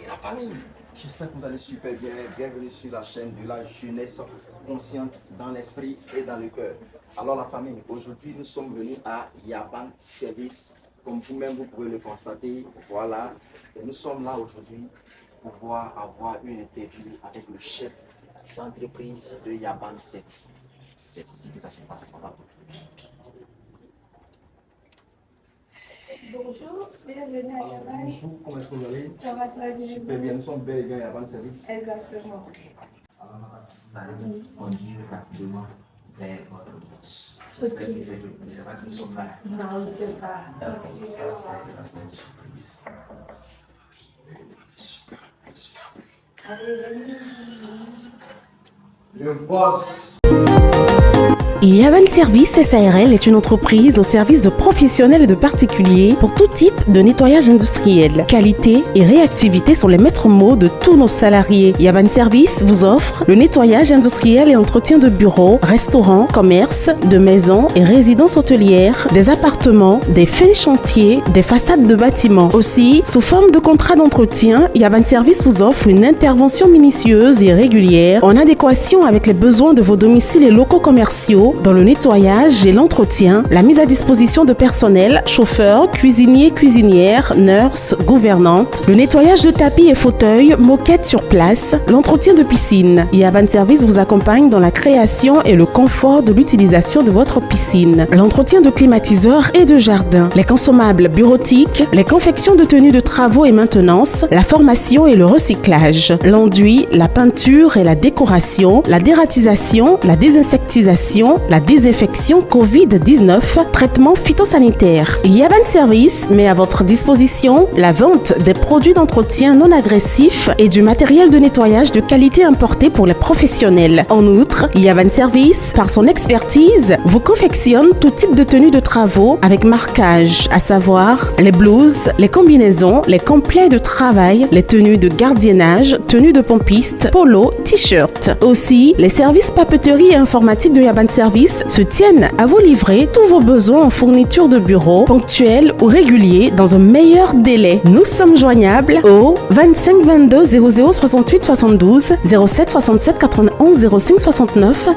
La famille, j'espère que vous allez super bien. Bienvenue sur la chaîne de la jeunesse consciente dans l'esprit et dans le cœur. Alors la famille, aujourd'hui nous sommes venus à Yaban Service. Comme vous-même vous pouvez le constater, voilà. Et nous sommes là aujourd'hui pour pouvoir avoir une interview avec le chef d'entreprise de Yaban Service. C'est ici que ça se passe. On va Bonjour, bienvenue à Yaban. Bonjour, comment est-ce que vous allez? Ça va très bien. Super bien, nous sommes bel et bien à Yaban Service. Exactement. Alors, vous allez nous conduire rapidement vers votre boss. J'espère que c'est pas que nous sommes là. Non, c'est pas. D'accord, ça c'est une surprise. Super, super. Allez, venez. Le boss. Yaban Service SARL est une entreprise au service de professionnels et de particuliers pour tout type de nettoyage industriel. Qualité et réactivité sont les maîtres mots de tous nos salariés. Yaban Service vous offre le nettoyage industriel et entretien de bureaux, restaurants, commerces, de maisons et résidences hôtelières, des appartements, des fins chantiers, des façades de bâtiments. Aussi, sous forme de contrat d'entretien, Yaban Service vous offre une intervention minutieuse et régulière en adéquation avec les besoins de vos domiciles et locaux commerciaux dans le nettoyage et l'entretien, la mise à disposition de personnel, chauffeurs, cuisiniers, cuisinières, nurses, gouvernantes, le nettoyage de tapis et fauteuils, moquettes sur place, l'entretien de piscine. Yaban Service vous accompagne dans la création et le confort de l'utilisation de votre piscine, l'entretien de climatiseurs et de jardin, les consommables bureautiques, les confections de tenues de travaux et maintenance, la formation et le recyclage, l'enduit, la peinture et la décoration, la dératisation, la désinsectisation, la désinfection Covid-19, traitement phytosanitaire. Yaban Service met à votre disposition la vente des produits d'entretien non agressifs et du matériel de nettoyage de qualité importé pour les professionnels. En outre, Yaban Service, par son expertise, vous confectionne tout type de tenues de travaux avec marquage, à savoir les blouses, les combinaisons, les complets de travail, les tenues de gardiennage, tenues de pompiste, polo, t-shirt. Aussi, les services papeterie et informatique de Yaban Service se tiennent à vous livrer tous vos besoins en fourniture de bureau, ponctuels ou réguliers, dans un meilleur délai. Nous sommes joignables au 25 22 00 68 72 07 67 91 05 69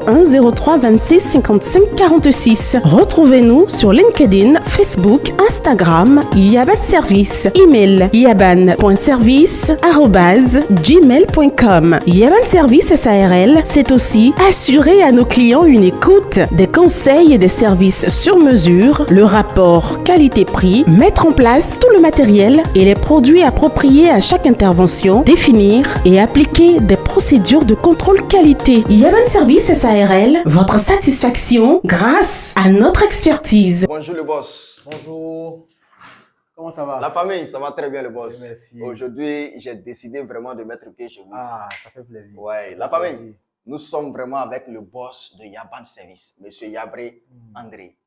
01 03 26 55 46. Retrouvez-nous sur LinkedIn, Facebook, Instagram, Yaban Service. Email yaban.service@gmail.com. Yaban Service SARL, c'est aussi assurer à nos clients une écoute, des conseils et des services sur mesure, le rapport qualité-prix, mettre en place tout le matériel et les produits appropriés à chaque intervention, définir et appliquer des procédures de contrôle qualité. Yaban Service SARL, votre satisfaction grâce à notre expertise. Bonjour le boss. Bonjour, comment ça va? La famille, ça va très bien le boss. Merci. Aujourd'hui, j'ai décidé vraiment de mettre pied chez vous. Ah, ça fait plaisir. Ouais, la famille. Nous sommes vraiment avec le boss de Yaban Service, Monsieur Yabré André.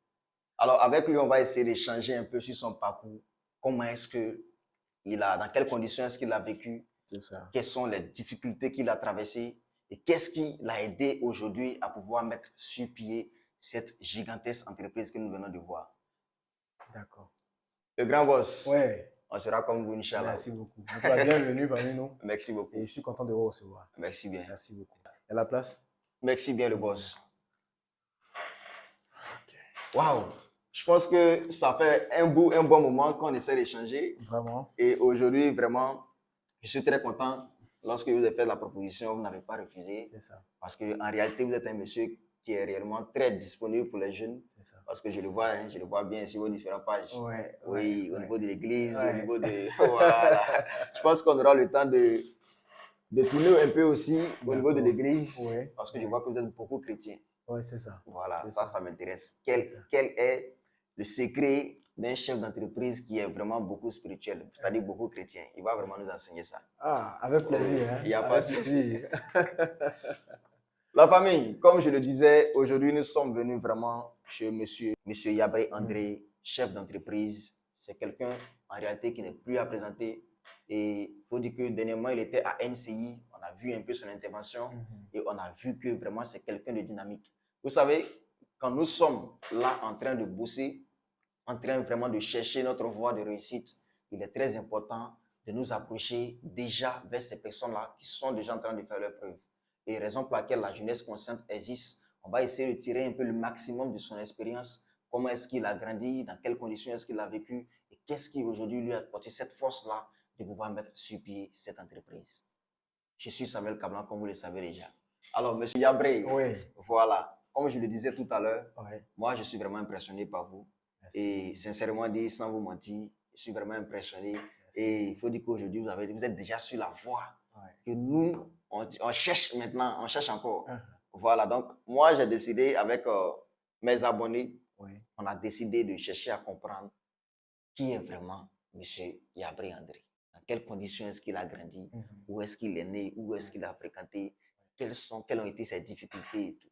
Alors, avec lui, on va essayer d'échanger un peu sur son parcours. Comment est-ce dans quelles conditions est-ce qu'il a vécu? C'est ça. Quelles sont les difficultés qu'il a traversées? Et qu'est-ce qui l'a aidé aujourd'hui à pouvoir mettre sur pied cette gigantesque entreprise que nous venons de voir? D'accord. Le grand boss. Ouais. On sera comme vous, Inch'Allah. Merci beaucoup. Tu es bienvenue parmi nous. Merci beaucoup. Et je suis content de vous recevoir. Merci bien. Merci beaucoup. Et la place? Merci bien, le boss. Waouh! Je pense que ça fait un bon moment qu'on essaie d'échanger. Vraiment. Et aujourd'hui, vraiment, je suis très content. Lorsque vous avez fait la proposition, vous n'avez pas refusé. C'est ça. Parce qu'en réalité, vous êtes un monsieur qui est réellement très disponible pour les jeunes. C'est ça. Parce que je le vois bien sur vos différentes pages. Ouais. Oui, au niveau de l'église, Ouais. au niveau de... Voilà. Je pense qu'on aura le temps de tourner un peu aussi au niveau de l'église. Ouais. Parce que je vois que vous êtes beaucoup chrétien. Ouais, c'est ça. Voilà, C'est ça m'intéresse. Quel est le secret d'un chef d'entreprise qui est vraiment beaucoup spirituel, c'est-à-dire beaucoup chrétien? Il va vraiment nous enseigner ça. Ah, avec plaisir. Hein? Il n'y a pas de Avec souci. plaisir. La famille, comme je le disais, aujourd'hui nous sommes venus vraiment chez monsieur Yabré André, chef d'entreprise. C'est quelqu'un en réalité qui n'est plus à présenter. Et il faut dire que dernièrement, il était à NCI. On a vu un peu son intervention et on a vu que vraiment c'est quelqu'un de dynamique. Vous savez, quand nous sommes là en train de bosser, en train vraiment de chercher notre voie de réussite, il est très important de nous approcher déjà vers ces personnes-là qui sont déjà en train de faire leurs preuves. Et raison pour laquelle la jeunesse consciente existe, on va essayer de tirer un peu le maximum de son expérience. Comment est-ce qu'il a grandi, dans quelles conditions est-ce qu'il a vécu, et qu'est-ce qui aujourd'hui lui a apporté cette force-là de pouvoir mettre sur pied cette entreprise. Je suis Samuel Kablan, comme vous le savez déjà. Alors, Monsieur Yabré, Oui. voilà, comme je le disais tout à l'heure, Oui. moi, je suis vraiment impressionné par vous. Merci. Et sincèrement dit, sans vous mentir, je suis vraiment impressionné. Merci. Et il faut dire qu'aujourd'hui, vous êtes déjà sur la voie Ouais. que nous, on cherche maintenant, on cherche encore. Uh-huh. Voilà, donc moi, j'ai décidé avec mes abonnés, Oui. on a décidé de chercher à comprendre qui est vraiment M. Yabré André. Dans quelles conditions est-ce qu'il a grandi, Mhm. où est-ce qu'il est né, où est-ce qu'il a fréquenté, quelles ont été ses difficultés et tout.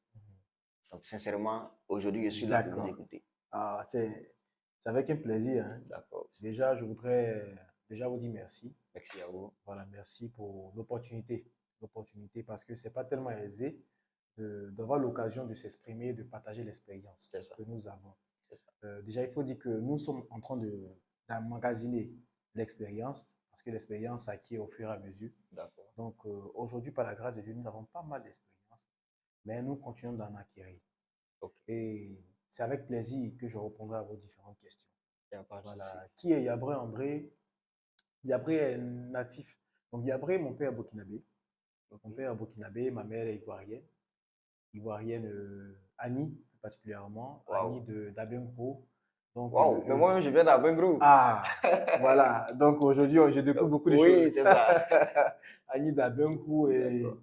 Donc, sincèrement, aujourd'hui, je suis là pour vous D'accord. écouter. Ah, c'est avec un plaisir, hein. D'accord. Déjà, je voudrais déjà vous dire merci. Merci à vous. Voilà, merci pour l'opportunité. L'opportunité parce que c'est pas tellement aisé d'avoir l'occasion de s'exprimer, de partager l'expérience C'est ça. que nous avons. C'est ça. Déjà, il faut dire que nous sommes en train d'emmagasiner l'expérience parce que l'expérience s'acquiert au fur et à mesure. D'accord. Donc, aujourd'hui, par la grâce de Dieu, nous avons pas mal d'expérience, mais nous continuons d'en acquérir. Ok. Et c'est avec plaisir que je répondrai à vos différentes questions. Il n'y a pas de souci. Voilà. Qui est Yabré André? Yabré est natif. Donc, Yabré, mon père est burkinabé. Ok. Mon père est burkinabé, ma mère est ivoirienne. Ivoirienne, Annie, plus particulièrement. Wow. Annie d'Abenko. Donc, Wow, mais moi-même, je viens d'Abengro. Ah, voilà. Donc, aujourd'hui, je découvre beaucoup de choses. Oui, c'est ça. Annie d'Abenko et D'accord.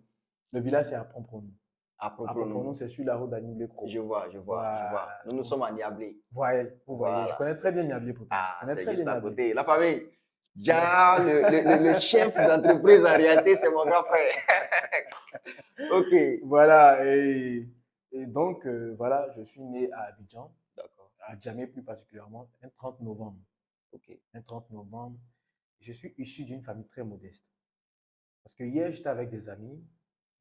le village, c'est à Pompronou. À À Pompronou, c'est sur la route d'Annie-Blécro. Je vois, je vois, je vois. Voilà. Nous sommes à Niablé. Voyez, vous voyez, Voilà. je connais très bien Niablé pourtant. Ah, Je connais c'est très juste bien à Niablé. côté. La famille. Ja, le chef d'entreprise, en réalité, c'est mon grand frère. Ok. Voilà, et donc, voilà, je suis né à Abidjan, D'accord. à Djamé plus particulièrement, un 30 novembre. Ok. Un 30 novembre. Je suis issu d'une famille très modeste. Parce que hier, j'étais avec des amis,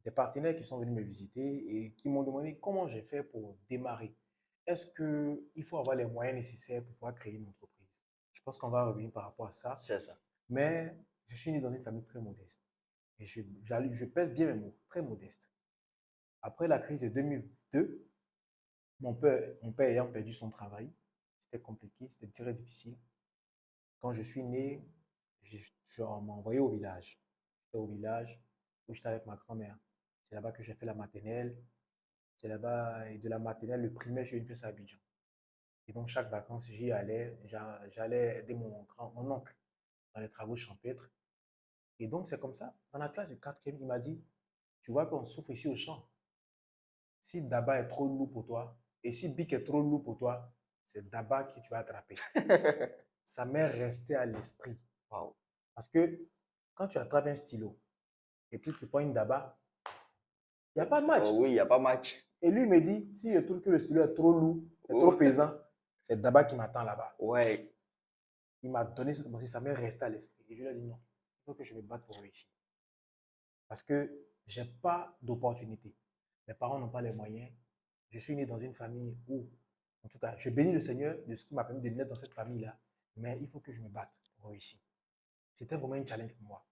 des partenaires qui sont venus me visiter et qui m'ont demandé comment j'ai fait pour démarrer. Est-ce qu'il faut avoir les moyens nécessaires pour pouvoir créer une entreprise? Je pense qu'on va revenir par rapport à ça. C'est ça. Mais je suis né dans une famille très modeste. Et je pèse bien mes mots, très modeste. Après la crise de 2002, mon père ayant perdu son travail, c'était compliqué, c'était très difficile. Quand je suis né, on m'a envoyé au village. J'étais au village où j'étais avec ma grand-mère. C'est là-bas que j'ai fait la maternelle. C'est là-bas, et de la maternelle, le primaire, je suis venu à Abidjan. Et donc, chaque vacances, j'y allais. J'allais aider mon oncle dans les travaux champêtres. Et donc, c'est comme ça. Dans la classe de 4e, il m'a dit, tu vois qu'on souffre ici au champ. Si Daba est trop lourd pour toi, et si Bic est trop lourd pour toi, c'est Daba que tu vas attraper. Ça m'est resté à l'esprit. Wow. Parce que quand tu attrapes un stylo et puis tu prends une Daba, il n'y a pas de match. Oh oui, il n'y a pas match. Et lui me dit, si je trouve que le stylo est trop lourd, est trop pesant, c'est Daba qui m'attend là-bas. Ouais. Il m'a donné ce conseil, ça m'est resté à l'esprit. Et je lui ai dit non, il faut que je me batte pour réussir. Parce que je n'ai pas d'opportunité. Mes parents n'ont pas les moyens. Je suis né dans une famille où, en tout cas, je bénis le Seigneur de ce qui m'a permis de naître dans cette famille-là. Mais il faut que je me batte pour réussir. C'était vraiment un challenge pour moi.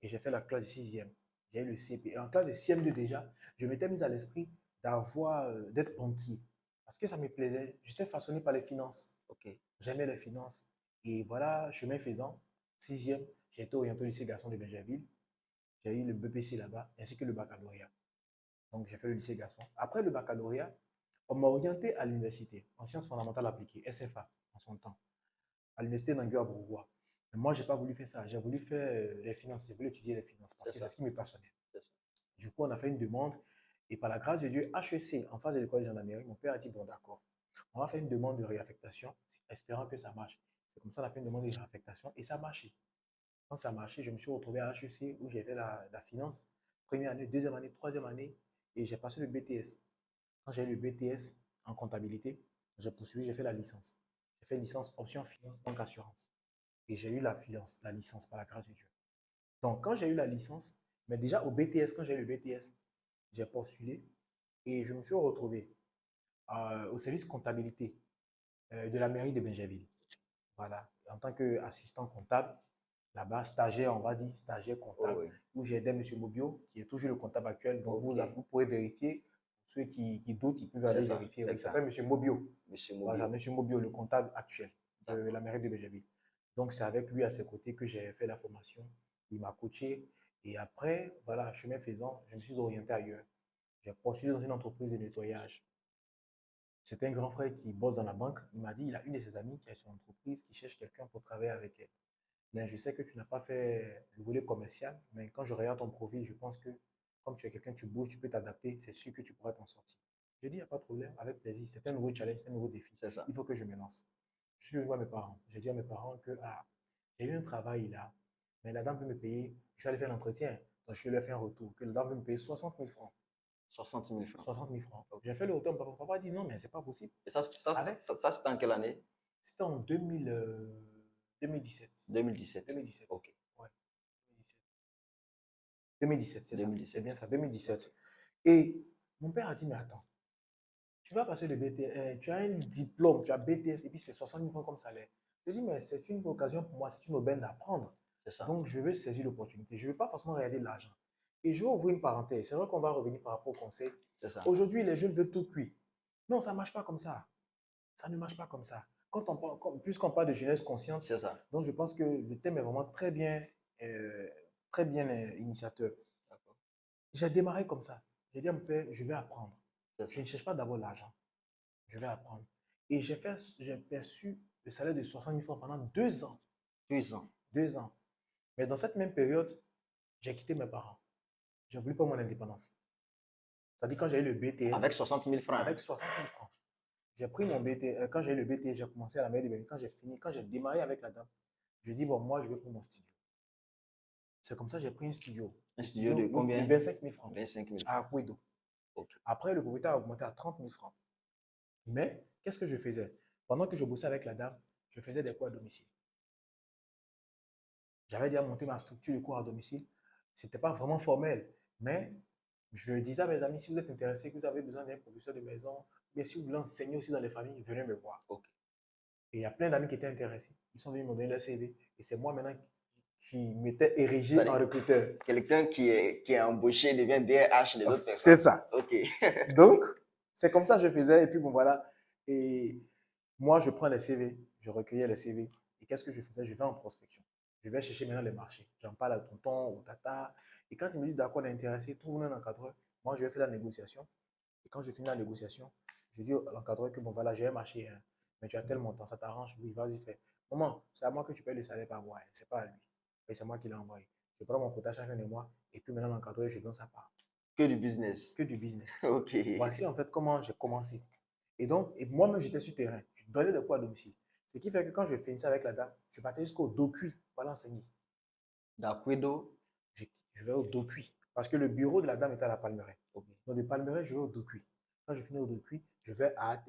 Et j'ai fait la classe de 6e. J'ai eu le CP. Et en classe de CM2 déjà, je m'étais mis à l'esprit d'être banquier. Parce que ça me plaisait. J'étais façonné par les finances. Ok. J'aimais les finances. Et voilà, chemin faisant, 6e, j'ai été orienté au lycée garçon de Benjerville. J'ai eu le BPC là-bas, ainsi que le baccalauréat. Donc, j'ai fait le lycée garçon. Après le baccalauréat, on m'a orienté à l'université, en sciences fondamentales appliquées, SFA, en son temps, à l'université d'Anguin-Bourgois. Mais moi, je n'ai pas voulu faire ça. J'ai voulu faire les finances. J'ai voulu étudier les finances parce que c'est ce qui me passionnait. Du coup, on a fait une demande. Et par la grâce de Dieu, HEC, en face de l'école de gendarmerie, mon père a dit, bon, d'accord, on va faire une demande de réaffectation, espérant que ça marche. C'est comme ça qu'on a fait une demande de réaffectation et ça a marché. Quand ça a marché, je me suis retrouvé à HEC où j'ai fait la finance, première année, deuxième année, troisième année, et j'ai passé le BTS. Quand j'ai eu le BTS en comptabilité, j'ai poursuivi, j'ai fait la licence. J'ai fait licence option finance, banque assurance. Et j'ai eu la licence par la grâce de Dieu. Donc, quand j'ai eu la licence, mais déjà au BTS, quand j'ai eu le BTS, j'ai postulé et je me suis retrouvé au service comptabilité de la mairie de Benjerville. Voilà, en tant qu'assistant comptable. là-bas, stagiaire, on va dire, stagiaire Oh, comptable, oui. où j'ai aidé M. Mobio, qui est toujours le comptable actuel. Donc, Ok. vous pouvez vérifier. Ceux qui doutent, ils peuvent C'est aller ça, vérifier. c'est Il ça. s'appelle M. Mobio. Monsieur Voilà, Mobio. M. Mobio, le comptable actuel de D'accord. la mairie de Béjaville. Donc, c'est avec lui à ses côtés que j'ai fait la formation. Il m'a coaché. Et après, voilà, chemin faisant, je me suis orienté ailleurs. J'ai postulé dans une entreprise de nettoyage. C'était un grand frère qui bosse dans la banque. Il m'a dit, il a une de ses amies qui a son entreprise, qui cherche quelqu'un pour travailler avec elle. Mais je sais que tu n'as pas fait le volet commercial, mais quand je regarde ton profil, je pense que comme tu es quelqu'un, tu bouges, tu peux t'adapter, c'est sûr que tu pourras t'en sortir. J'ai dit, il n'y a pas de problème, avec plaisir. C'est un nouveau challenge, c'est un nouveau défi. C'est ça. Il faut que je me lance. Je suis venu voir mes parents. J'ai dit à mes parents que j'ai eu un travail là, mais la dame peut me payer. Je vais aller faire l'entretien. Donc je vais lui faire un retour. Que la dame peut me payer 60 000 francs. 60 000 francs. 60 000 francs. Ok. J'ai fait le retour. Papa a dit non, mais c'est pas possible. Et ça Avec, c'était en quelle année? c'était en 2017. 2017. 2017. Ok. Ouais. 2017, c'est ça. 2017. C'est bien ça, 2017. Et mon père a dit, mais attends, tu vas passer le BTS, tu as un diplôme, tu as BTS, et puis c'est 60 000 francs comme salaire. Je dis, mais c'est une occasion pour moi, c'est une aubaine d'apprendre. C'est ça. Donc, je vais saisir l'opportunité. Je ne vais pas forcément regarder l'argent. Et je vais ouvrir une parenthèse. C'est vrai qu'on va revenir par rapport au conseil. C'est ça. Aujourd'hui, les jeunes veulent tout cuire. Non, ça ne marche pas comme ça. Ça ne marche pas comme ça. Quand on parle, puisqu'on parle de jeunesse consciente, C'est ça. donc je pense que le thème est vraiment euh, très bien initiateur. D'accord. J'ai démarré comme ça. J'ai dit à mon père, je vais apprendre. C'est Je ça. ne cherche pas d'abord l'argent. Je vais apprendre. Et j'ai perçu le salaire de 60 000 francs pendant 2 ans. 2 ans. 2 ans. Mais dans cette même période, j'ai quitté mes parents. J'ai voulu pas mon indépendance. C'est-à-dire quand j'ai eu le BTS. Avec 60 000 francs. Avec 60 000 francs. J'ai pris mon BTS. Quand j'ai eu le BTS, j'ai commencé à la mairie de Bénin. Quand j'ai fini, quand j'ai démarré avec la dame, je dis, bon, moi, je vais prendre mon studio. C'est comme ça que j'ai pris un studio. Un studio de combien? De 25 000 francs. 25 000 francs. À Akwedo. Ok. Après, le propriétaire a augmenté à 30 000 francs. Mais qu'est-ce que je faisais? Pendant que je bossais avec la dame, je faisais des cours à domicile. J'avais déjà monté ma structure de cours à domicile. Ce n'était pas vraiment formel, mais je disais à mes amis, si vous êtes intéressés, que vous avez besoin d'un professeur de maison, mais si vous voulez enseigner aussi dans les familles, venez me voir. Ok. Et il y a plein d'amis qui étaient intéressés. Ils sont venus me donner leur CV. Et c'est moi maintenant qui m'étais érigé en recruteur. Quelqu'un qui est embauché devient DRH de l'autre personne. C'est ça. Ok. Donc, c'est comme ça que je faisais. Et puis, bon, voilà. Et moi, je prends les CV, je recueillais les CV. Et qu'est-ce que je faisais? Je vais en prospection. Je vais chercher maintenant les marchés. J'en parle à tonton, au tata. Et quand il me dit d'accord, on est intéressé, trouve un encadreur. Moi, je vais faire la négociation. Et quand je finis la négociation, je dis à l'encadreur que bon, voilà, j'ai un marché, hein, mais tu as tel montant, ça t'arrange? Oui, vas-y, fais. Maman, c'est à moi que tu payes le salaire par mois, hein, c'est pas à lui. Et c'est moi qui l'ai envoyé. Je prends mon quota chaque fin de mois. Et puis maintenant, l'encadreur, je donne sa part. Que du business. Que du business. Ok. Voici en fait comment j'ai commencé. Et donc, moi-même, j'étais sur terrain. Je donnais des cours à domicile. Ce qui fait que quand je finissais avec la dame, je partais jusqu'au Docuy pour l'enseigner. D'Akwedo. Je vais au Docuy. Parce que le bureau de la dame était à la Palmeraie. Okay. Donc, de Palmeraie, je vais au Docuy. Quand je finis au Docuy, je vais à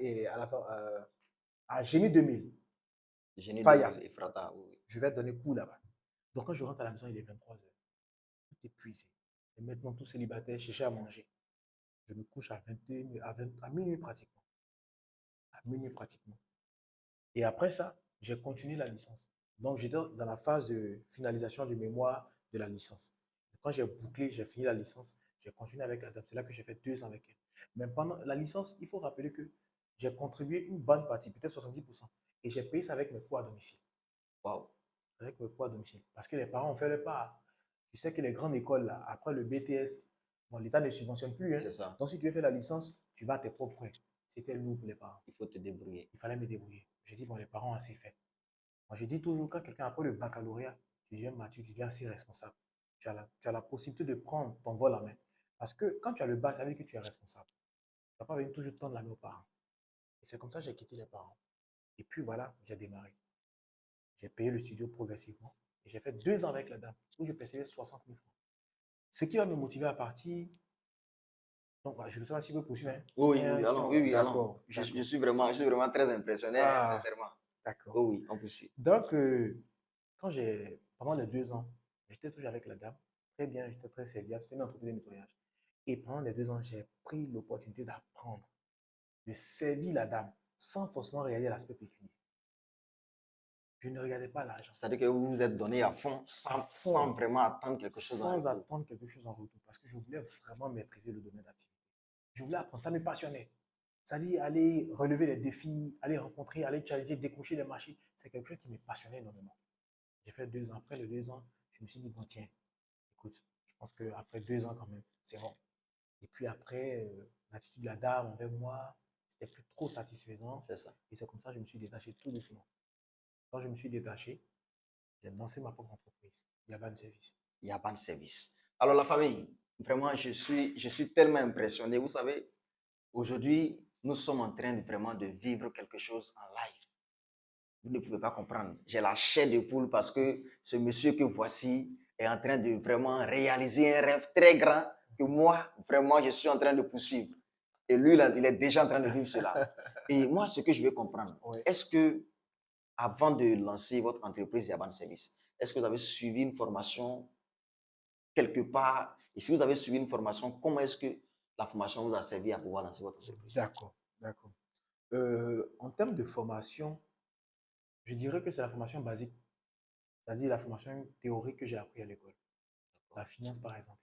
Génie 2000. Génie Faya. 2000 et Frata, oui. Je vais donner cours là-bas. Donc, quand je rentre à la maison, il est 23h. Tout épuisé. Et maintenant, tout célibataire, chercher à manger. Je me couche à 21, à minuit pratiquement. À minuit pratiquement. Et après ça, j'ai continué la licence. Donc, j'étais dans la phase de finalisation du mémoire de la licence. Quand j'ai bouclé, j'ai fini la licence, j'ai continué avec la dame. C'est là que j'ai fait 2 ans avec elle. Mais pendant la licence, il faut rappeler que j'ai contribué une bonne partie, peut-être 70%. Et j'ai payé ça avec mes cours à domicile. Wow. Avec mes cours à domicile. Parce que les parents ont fait le pas. Tu sais que les grandes écoles, là, après le BTS, bon, l'État ne subventionne plus. Hein. C'est ça. Donc, si tu veux faire la licence, tu vas à tes propres frais. C'était lourd pour les parents. Il faut te débrouiller. Il fallait me débrouiller. J'ai dit, bon, les parents ont assez fait. Moi, je dis toujours, quand quelqu'un après le baccalauréat, tu deviens mature, tu deviens assez responsable. Tu as la possibilité de prendre ton vol en main. Parce que quand tu as le bac, ça veut dire que tu es responsable. Tu ne vas pas venir toujours tendre la main aux parents. Et c'est comme ça que j'ai quitté les parents. Et puis voilà, j'ai démarré. J'ai payé le studio progressivement. Et j'ai fait 2 ans avec la dame, où je percevais 60 000 francs. Ce qui va me motiver à partir. Donc, je ne sais pas si vous pouvez poursuivre. Hein. Oui, allons. Oui, d'accord. Je suis vraiment très impressionné, sincèrement. D'accord. Oh, oui, on poursuit. Donc, pendant les 2 ans, j'étais toujours avec la dame. Très bien, j'étais très serviable. C'était une entreprise de nettoyage. Et pendant les 2 ans, j'ai pris l'opportunité d'apprendre, de servir la dame sans forcément regarder l'aspect pécuniaire. Je ne regardais pas l'argent. C'est-à-dire que vous vous êtes donné à fond sans vraiment attendre quelque chose en Sans retour. attendre quelque chose en retour. Parce que je voulais vraiment maîtriser le domaine d'activité. Je voulais apprendre. Ça me passionnait. C'est-à-dire aller relever les défis, aller rencontrer, aller challenger, décrocher les marchés. C'est quelque chose qui me passionnait énormément. J'ai fait 2 ans. Après les 2 ans, je me suis dit, bon, tiens, écoute, je pense qu'après 2 ans quand même, c'est bon. Et puis après, l'attitude de la dame envers moi, c'était plus trop satisfaisant. C'est ça. Et c'est comme ça que je me suis détaché tout doucement. Quand je me suis détaché, j'ai lancé ma propre entreprise, Yaban Service. Il n'y a pas de service. Alors la famille, vraiment, je suis tellement impressionné. Vous savez, aujourd'hui, nous sommes en train vraiment de vivre quelque chose en live. Vous ne pouvez pas comprendre. J'ai la chair de poule parce que ce monsieur que voici est en train de vraiment réaliser un rêve très grand que moi, vraiment, je suis en train de poursuivre. Et lui, là, il est déjà en train de vivre cela. Et moi, ce que je veux comprendre, Ouais. est-ce que, avant de lancer votre entreprise Yaban Service, est-ce que vous avez suivi une formation quelque part? Et si vous avez suivi une formation, comment est-ce que la formation vous a servi à pouvoir lancer votre entreprise? D'accord, d'accord. En termes de formation, je dirais que c'est la formation basique, c'est-à-dire la formation théorique que j'ai appris à l'école. La finance, par exemple.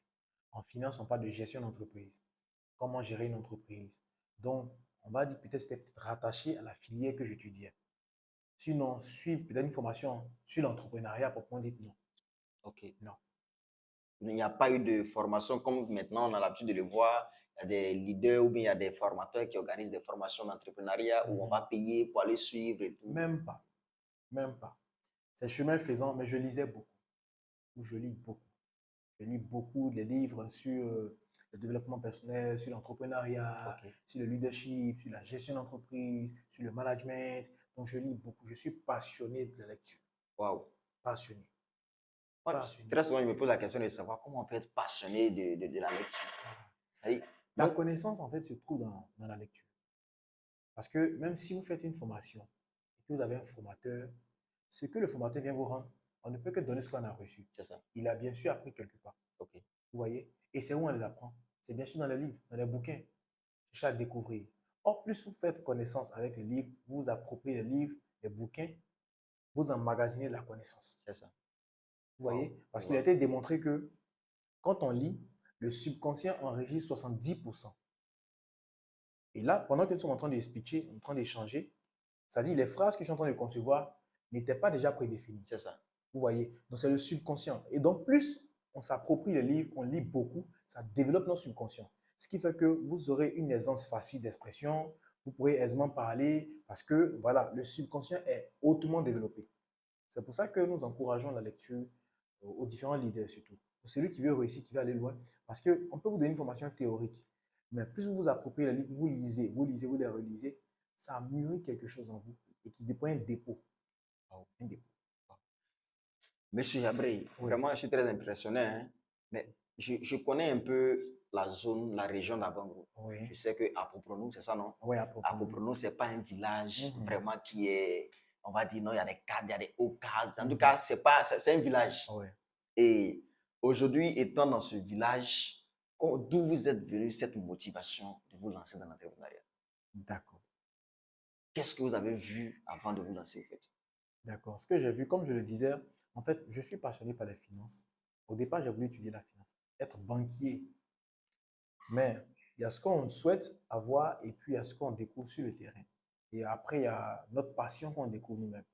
En finance, on parle de gestion d'entreprise. Comment gérer une entreprise. Donc, on va dire peut-être c'était rattaché à la filière que j'étudiais. Sinon, suivre peut-être une formation sur l'entrepreneuriat, proprement dit, non. Ok. Non. Il n'y a pas eu de formation comme maintenant on a l'habitude de le voir. Il y a des leaders ou bien il y a des formateurs qui organisent des formations d'entrepreneuriat où on va payer pour aller suivre et tout. Même pas. Même pas. C'est chemin faisant, mais je lisais beaucoup. Je lis beaucoup. Je lis beaucoup de livres sur le développement personnel, sur l'entrepreneuriat, Ok. sur le leadership, sur la gestion d'entreprise, sur le management. Donc, je lis beaucoup. Je suis passionné de la lecture. Waouh. Passionné. Ouais, Passionné. très souvent, je me pose la question de savoir comment on peut être passionné de la lecture. C'est-à-dire, La connaissance, en fait, se trouve dans la lecture. Parce que même si vous faites une formation et que vous avez un formateur, ce que le formateur vient vous rendre, on ne peut que donner ce qu'on a reçu. c'est ça. Il a bien sûr appris quelque part. Ok. Vous voyez? Et c'est où on les apprend? C'est bien sûr dans les livres, dans les bouquins. Cherchez à découvrir. Or, plus vous faites connaissance avec les livres, vous vous appropriez les livres, les bouquins, vous emmagasinez de la connaissance. C'est ça. Vous voyez? Wow. Parce qu'il a été démontré que quand on lit, le subconscient enregistre 70%. Et là, pendant que nous sommes en train d'expliquer, en train d'échanger, c'est-à-dire les phrases que je suis en train de concevoir n'étaient pas déjà prédéfinies. C'est ça. Vous voyez? Donc, c'est le subconscient. Et donc, plus on s'approprie les livres, on lit beaucoup, ça développe notre subconscient. Ce qui fait que vous aurez une aisance facile d'expression, vous pourrez aisément parler parce que, voilà, le subconscient est hautement développé. C'est pour ça que nous encourageons la lecture aux différents leaders surtout. Pour celui qui veut réussir, qui veut aller loin, parce qu'on peut vous donner une formation théorique, mais plus vous vous appropriez les livres, vous lisez, vous les relisez, ça mûrit quelque chose en vous et qui dépend un dépôt. Un dépôt. Monsieur Yabré, Oui. vraiment, je suis très impressionné. Hein? Mais je connais un peu la zone, la région d'Abango. Oui. Je sais que Apopronou, c'est ça, non? Oui, à propos. Apopronou, ce n'est pas un village Mhm. vraiment qui est, on va dire, non, il y a des cadres, il y a des hauts cadres. En tout cas, c'est un village. Oui. Et aujourd'hui, étant dans ce village, d'où vous êtes venu cette motivation de vous lancer dans l'entrepreneuriat? D'accord. Qu'est-ce que vous avez vu avant de vous lancer, en fait? D'accord. Ce que j'ai vu, comme je le disais, en fait, je suis passionné par les finances. Au départ, j'ai voulu étudier la finance, être banquier. Mais il y a ce qu'on souhaite avoir et puis il y a ce qu'on découvre sur le terrain. Et après, il y a notre passion qu'on découvre nous-mêmes.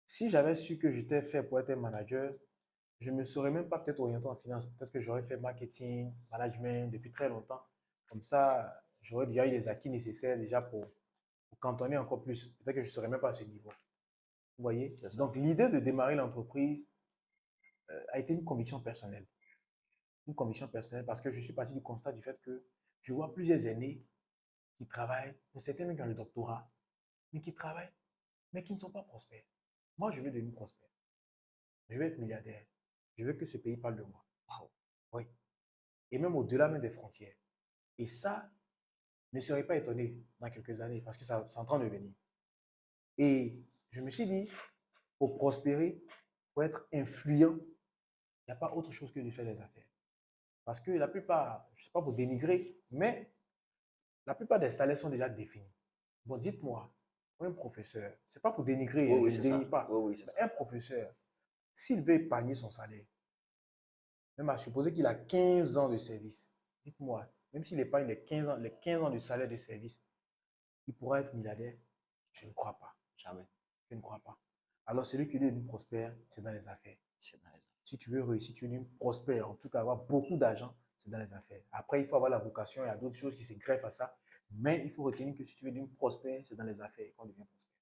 Si j'avais su que j'étais fait pour être un manager, je ne me serais même pas peut-être orienté en finance. Peut-être que j'aurais fait marketing, management depuis très longtemps. Comme ça, j'aurais déjà eu les acquis nécessaires déjà pour cantonner encore plus. Peut-être que je ne serais même pas à ce niveau. Vous voyez? C'est ça. Donc, l'idée de démarrer l'entreprise a été une conviction personnelle. Une conviction personnelle parce que je suis parti du constat du fait que je vois plusieurs aînés qui travaillent, pour certains même qui ont le doctorat, mais qui travaillent, mais qui ne sont pas prospères. Moi, je veux devenir prospère. Je veux être milliardaire. Je veux que ce pays parle de moi. Wow. Oui. Et même au-delà même des frontières. Et ça, ne serait pas étonné dans quelques années parce que ça c'est en train de venir. Et je me suis dit, pour prospérer, pour être influent, il n'y a pas autre chose que de faire des affaires. Parce que la plupart, je ne sais pas pour dénigrer, mais la plupart des salaires sont déjà définis. Bon, dites-moi, un professeur, ce n'est pas pour dénigrer, Oui, je oui, ne c'est ça. dénigre pas. Oui, oui, c'est Mais ça. un professeur, s'il veut épargner son salaire, même à supposer qu'il a 15 ans de service, dites-moi, même s'il épargne les 15 ans de salaire de service, il pourra être milliardaire? Je ne crois pas. Jamais. Je ne crois pas. Alors, celui qui devient prospère, c'est dans les affaires. C'est dans les affaires. Si tu veux réussir, tu veux prospère, en tout cas avoir beaucoup d'argent, c'est dans les affaires. Après, il faut avoir la vocation, il y a d'autres choses qui se greffent à ça. Mais il faut retenir que si tu veux devenir prospère, c'est dans les affaires qu'on devient prospère.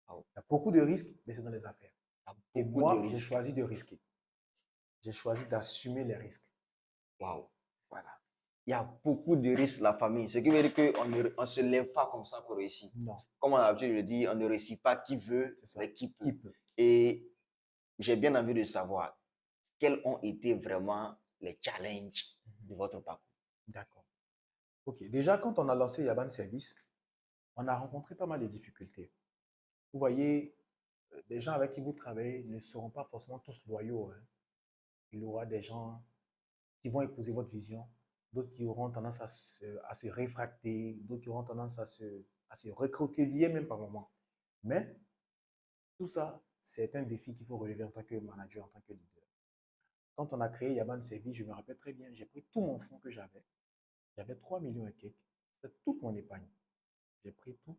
Wow. Il y a beaucoup de risques, mais c'est dans les affaires. Il y a Et beaucoup moi, de j'ai risques. choisi de risquer. J'ai choisi d'assumer les risques. Waouh. Voilà. Il y a beaucoup de risques, la famille. Ce qui veut dire qu'on ne se lève pas comme ça pour réussir. Non, Comme on a l'habitude de le dire, on ne réussit pas qui veut, c'est ça. mais qui peut. Qui peut. Et j'ai bien envie de savoir quels ont été vraiment les challenges de votre parcours. D'accord. OK. Déjà, quand on a lancé Yaban Service, on a rencontré pas mal de difficultés. Vous voyez, les gens avec qui vous travaillez ne seront pas forcément tous loyaux, hein. Il y aura des gens qui vont épouser votre vision, d'autres qui auront tendance à se réfracter, d'autres qui auront tendance à se recroqueviller même par moment. Mais tout ça, c'est un défi qu'il faut relever en tant que manager, en tant que leader. Quand on a créé Yaban Service, je me rappelle très bien, j'ai pris tout mon fonds que j'avais. J'avais 3 millions et quelques. C'était toute mon épargne. J'ai pris tout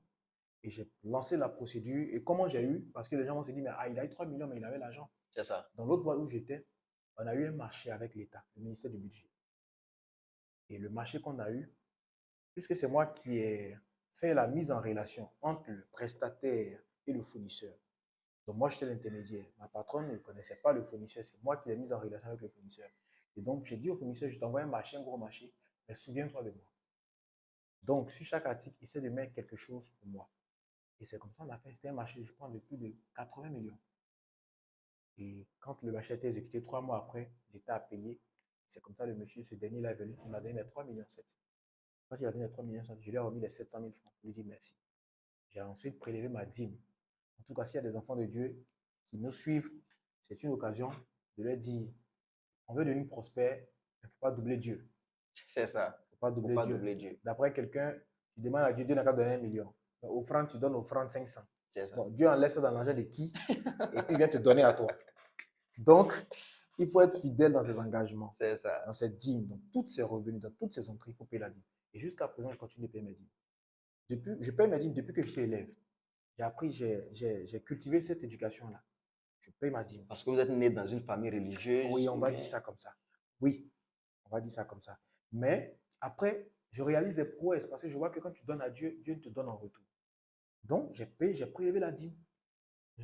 et j'ai lancé la procédure. Et comment j'ai eu? Parce que les gens vont se dire, mais ah, il a eu 3 millions, mais il avait l'argent. C'est ça. Dans l'autre boîte où j'étais, on a eu un marché avec l'État, le ministère du Budget. Et le marché qu'on a eu, puisque c'est moi qui ai fait la mise en relation entre le prestataire et le fournisseur. Donc moi, j'étais l'intermédiaire. Ma patronne ne connaissait pas le fournisseur. C'est moi qui l'ai mise en relation avec le fournisseur. Et donc, j'ai dit au fournisseur, je t'envoie un marché, un gros marché, mais souviens-toi de moi. Donc, sur chaque article, essaie de mettre quelque chose pour moi. Et c'est comme ça qu'on a fait. C'était un marché, je pense, de plus de 80 millions. Et quand le marché a été exécuté 3 mois après, l'État a payé. C'est comme ça, le monsieur, ce dernier, il est venu, il m'a donné les 3 millions 7. Quand il a donné les 3 millions 7, je lui ai remis les 700 000 francs pour lui dire merci. J'ai ensuite prélevé ma dîme. En tout cas, s'il y a des enfants de Dieu qui nous suivent, c'est une occasion de leur dire, on veut devenir prospère, il ne faut pas doubler Dieu. C'est ça. Il ne faut pas Il ne doubler faut pas Dieu. doubler Dieu. D'après quelqu'un, tu demandes à Dieu, Dieu n'a qu'à donner 1 million. Mais offrande, tu donnes offrande 500. C'est ça. Bon, Dieu enlève ça dans l'argent de qui? Et puis il vient te donner à toi. Donc, il faut être fidèle dans ses engagements, C'est ça. dans ses dîmes, dans tous ses revenus, dans toutes ses entrées, il faut payer la dîme. Et jusqu'à présent, je continue de payer mes dîmes. Je paye mes dîmes depuis que je suis élève. J'ai appris, j'ai cultivé cette éducation-là. Je paye ma dîme. Parce que vous êtes né dans une famille religieuse. Oui, on va dire ça comme ça. Oui, on va dire ça comme ça. Mais après, je réalise des prouesses parce que je vois que quand tu donnes à Dieu, Dieu te donne en retour. Donc, j'ai payé, j'ai prélevé la dîme.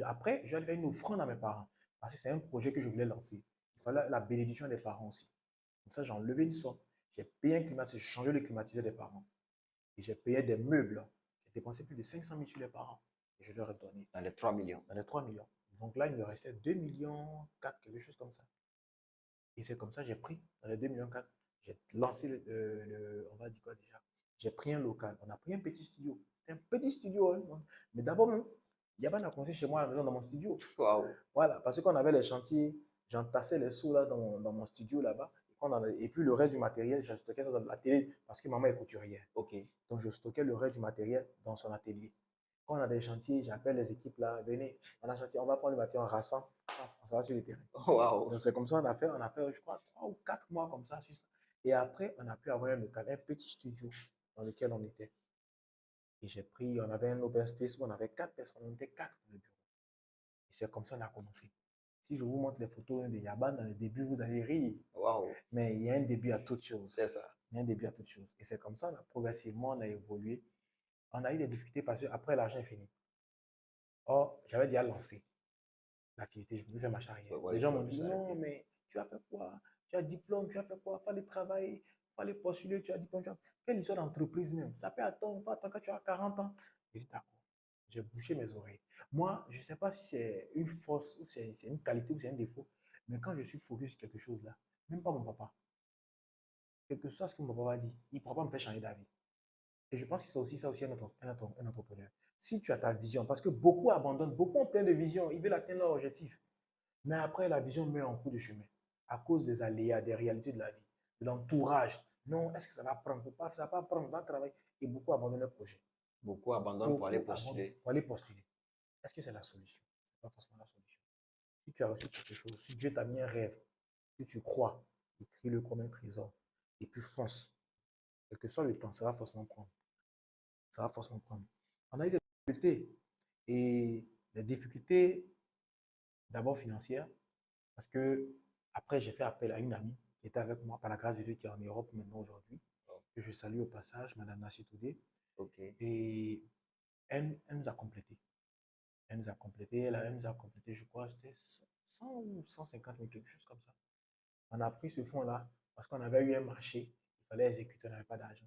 Après, je vais faire une offrande à mes parents parce que c'est un projet que je voulais lancer. Il fallait la bénédiction des parents aussi. Comme ça, j'ai enlevé une somme. J'ai payé un climatiseur, j'ai changé le climatiseur des parents. Et j'ai payé des meubles. J'ai dépensé plus de 500 000 sur les parents. Et je leur ai donné. Dans les 3 millions. Dans les 3 millions. Donc là, il me restait 2 millions 4, quelque chose comme ça. Et c'est comme ça que j'ai pris, dans les 2 millions 4, j'ai lancé on va dire quoi déjà? J'ai pris un local. On a pris un petit studio. C'était un petit studio, hein. Mais d'abord même, il y avait un conseil chez moi à la maison dans mon studio. Waouh. Voilà, parce qu'on avait les chantiers, j'entassais les sous là dans mon studio là-bas. Et puis le reste du matériel, je stockais ça dans la télé parce que maman est couturière. Ok. Donc je stockais le reste du matériel dans son atelier. Quand on a des chantiers, j'appelle les équipes là, venez, on a un chantier, on va prendre le matériel, on rassemble, on s'en va sur le terrain. Waouh. Donc c'est comme ça on a fait, je crois, 3 ou 4 mois comme ça. Et après, on a pu avoir un local, un petit studio dans lequel on était. Et j'ai pris, on avait un open space où on avait 4 personnes, on était 4 dans le bureau. Et c'est comme ça qu'on a commencé. Si je vous montre les photos de Yaban, dans le début, vous allez rire. Waouh. Mais il y a un début à toute chose. C'est ça. Il y a un début à toute chose. Et c'est comme ça, progressivement, on a évolué. On a eu des difficultés parce qu'après, l'argent est fini. Or, j'avais déjà lancé l'activité, je voulais faire ma carrière. Ouais, les gens m'ont ouais, dit, ça non, arrête. mais tu as fait quoi? Tu as diplôme, tu as fait quoi? Il fallait travailler, il fallait postuler, tu as diplôme. Quelle histoire d'entreprise même? Ça peut attendre, pas attendre quand tu as 40 ans. J'ai dit, d'accord. J'ai bouché mes oreilles. Moi, je ne sais pas si c'est une force, ou c'est une qualité, ou c'est un défaut, mais quand je suis focus sur quelque chose là, même pas mon papa, quelque chose ce que mon papa dit, il ne pourra pas me faire changer d'avis. Et je pense que c'est aussi ça aussi un entrepreneur. Si tu as ta vision, parce que beaucoup abandonnent, beaucoup ont plein de visions, ils veulent atteindre leur objectif. Mais après, la vision met en cours de chemin à cause des aléas, des réalités de la vie, de l'entourage. Non, est-ce que ça va prendre? Ça va pas prendre, on va travailler. Et beaucoup abandonnent leur projet. Beaucoup abandonnent pour aller Beaucoup abandonnent postuler. pour aller postuler. Est-ce que c'est la solution? Ce n'est pas forcément la solution. Si tu as reçu quelque chose, si Dieu t'a mis un rêve, que tu crois, écris-le comme un trésor. Et puis fonce. Quel que soit le temps, ça va forcément prendre. Ça va forcément prendre. On a eu des difficultés. Et des difficultés d'abord financières, parce que après, j'ai fait appel à une amie qui était avec moi, par la grâce de Dieu, qui est en Europe maintenant aujourd'hui, Oh, que je salue au passage, Madame Nassi Toudé. ok. Et elle nous a complété. Elle nous a complété, je crois, c'était 100 ou 150 000, quelque chose comme ça. On a pris ce fonds-là parce qu'on avait eu un marché, il fallait exécuter, on n'avait pas d'argent.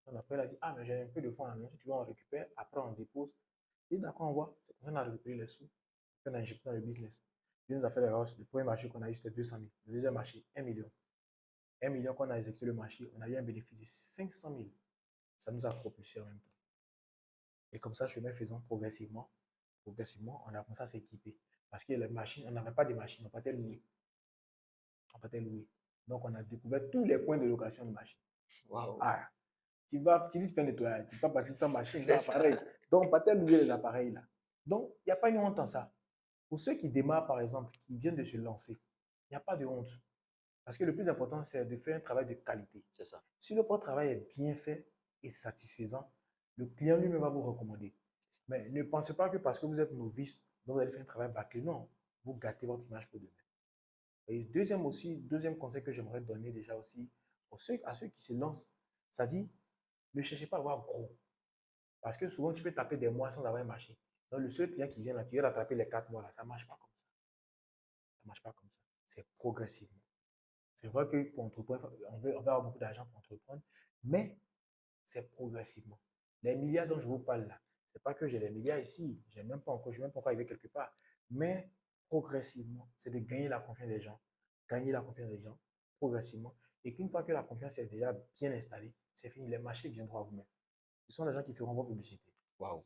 On a pris, elle a dit, ah, mais j'ai un peu de fonds à la maison, si tu veux, on récupère, après on dépose. Et d'accord, on voit. C'est comme ça qu'on a récupéré les sous, on a injecté dans le business. Dieu nous a fait les roses. Le premier marché qu'on a eu, c'était 200 000. Le deuxième marché, 1 million. 1 million qu'on a exécuté le marché, on a eu un bénéfice de 500 000. Ça nous a propulsé en même temps. Et comme ça, chemin faisant, progressivement, on a commencé à s'équiper. Parce que les machines, on n'avait pas de machines, on partait louer. On partait louer. Donc, on a découvert tous les points de location de machines. Waouh. Ah, tu dis, tu fais un nettoyage, tu ne peux pas partir sans machine, sans C'est ça. appareil. Donc, on partait louer les appareils là. Donc, il n'y a pas une honte en ça. Pour ceux qui démarrent, par exemple, qui viennent de se lancer, il n'y a pas de honte. Parce que le plus important, c'est de faire un travail de qualité. C'est ça. Si votre travail est bien fait et satisfaisant, le client lui-même va vous recommander. Mais ne pensez pas que parce que vous êtes novice, donc vous allez faire un travail bâclé. Non, vous gâtez votre image pour demain. Et deuxième conseil que j'aimerais donner déjà aussi à ceux qui se lancent, ça dit, ne cherchez pas à avoir gros. Parce que souvent, tu peux taper des mois sans avoir un marché. Donc, le seul client qui vient là, tu vas l'attraper les 4 mois là, ça ne marche pas comme ça. Ça ne marche pas comme ça. C'est progressivement. C'est vrai que pour entreprendre, on veut avoir beaucoup d'argent pour entreprendre, mais c'est progressivement. Les milliards dont je vous parle là, ce n'est pas que j'ai les milliards ici, je ne suis même pas encore arrivé quelque part, mais progressivement, c'est de gagner la confiance des gens, progressivement, et qu'une fois que la confiance est déjà bien installée, c'est fini, les marchés viendront à vous-même. Ce sont les gens qui feront vos publicités. Waouh.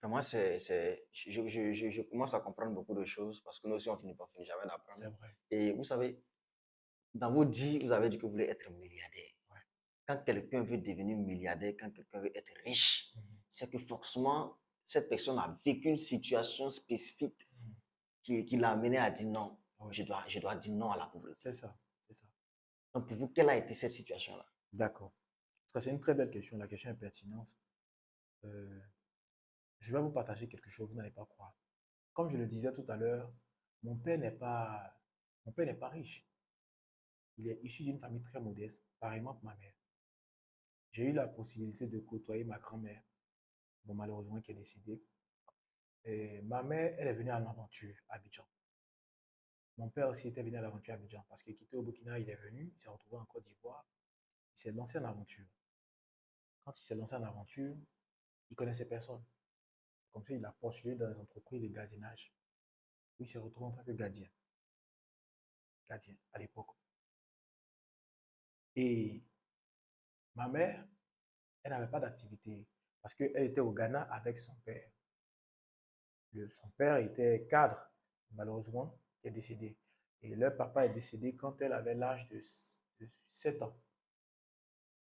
Moi, je commence à comprendre beaucoup de choses parce que nous aussi, on finit par finir jamais d'apprendre. C'est vrai. Et vous savez, dans vos dits, vous avez dit que vous voulez être milliardaire. Ouais. Quand quelqu'un veut devenir milliardaire, quand quelqu'un veut être riche, c'est que forcément, cette personne a vécu une situation spécifique qui l'a amené à dire non. Ouais. Je dois dire non à la pauvreté. C'est ça, c'est ça. Donc, pour vous, quelle a été cette situation-là? D'accord. C'est une très belle question. La question est pertinente. Je vais vous partager quelque chose, vous n'allez pas croire. Comme je le disais tout à l'heure, mon père n'est pas riche. Il est issu d'une famille très modeste, pareillement que ma mère. J'ai eu la possibilité de côtoyer ma grand-mère, bon, malheureusement qui est décédée. Et ma mère, elle est venue en aventure à Abidjan. Mon père aussi était venu à l'aventure à Abidjan parce qu'il quittait au Burkina, il est venu, il s'est retrouvé en Côte d'Ivoire, il s'est lancé en aventure. Quand il s'est lancé en aventure, il connaissait personne. Comme ça, il a postulé dans les entreprises de gardiennage. Puis il s'est retrouvé en tant que gardien à l'époque. Et ma mère, elle n'avait pas d'activité parce qu'elle était au Ghana avec son père. Son père était cadre, malheureusement, qui est décédé. Et leur papa est décédé quand elle avait l'âge de 7 ans.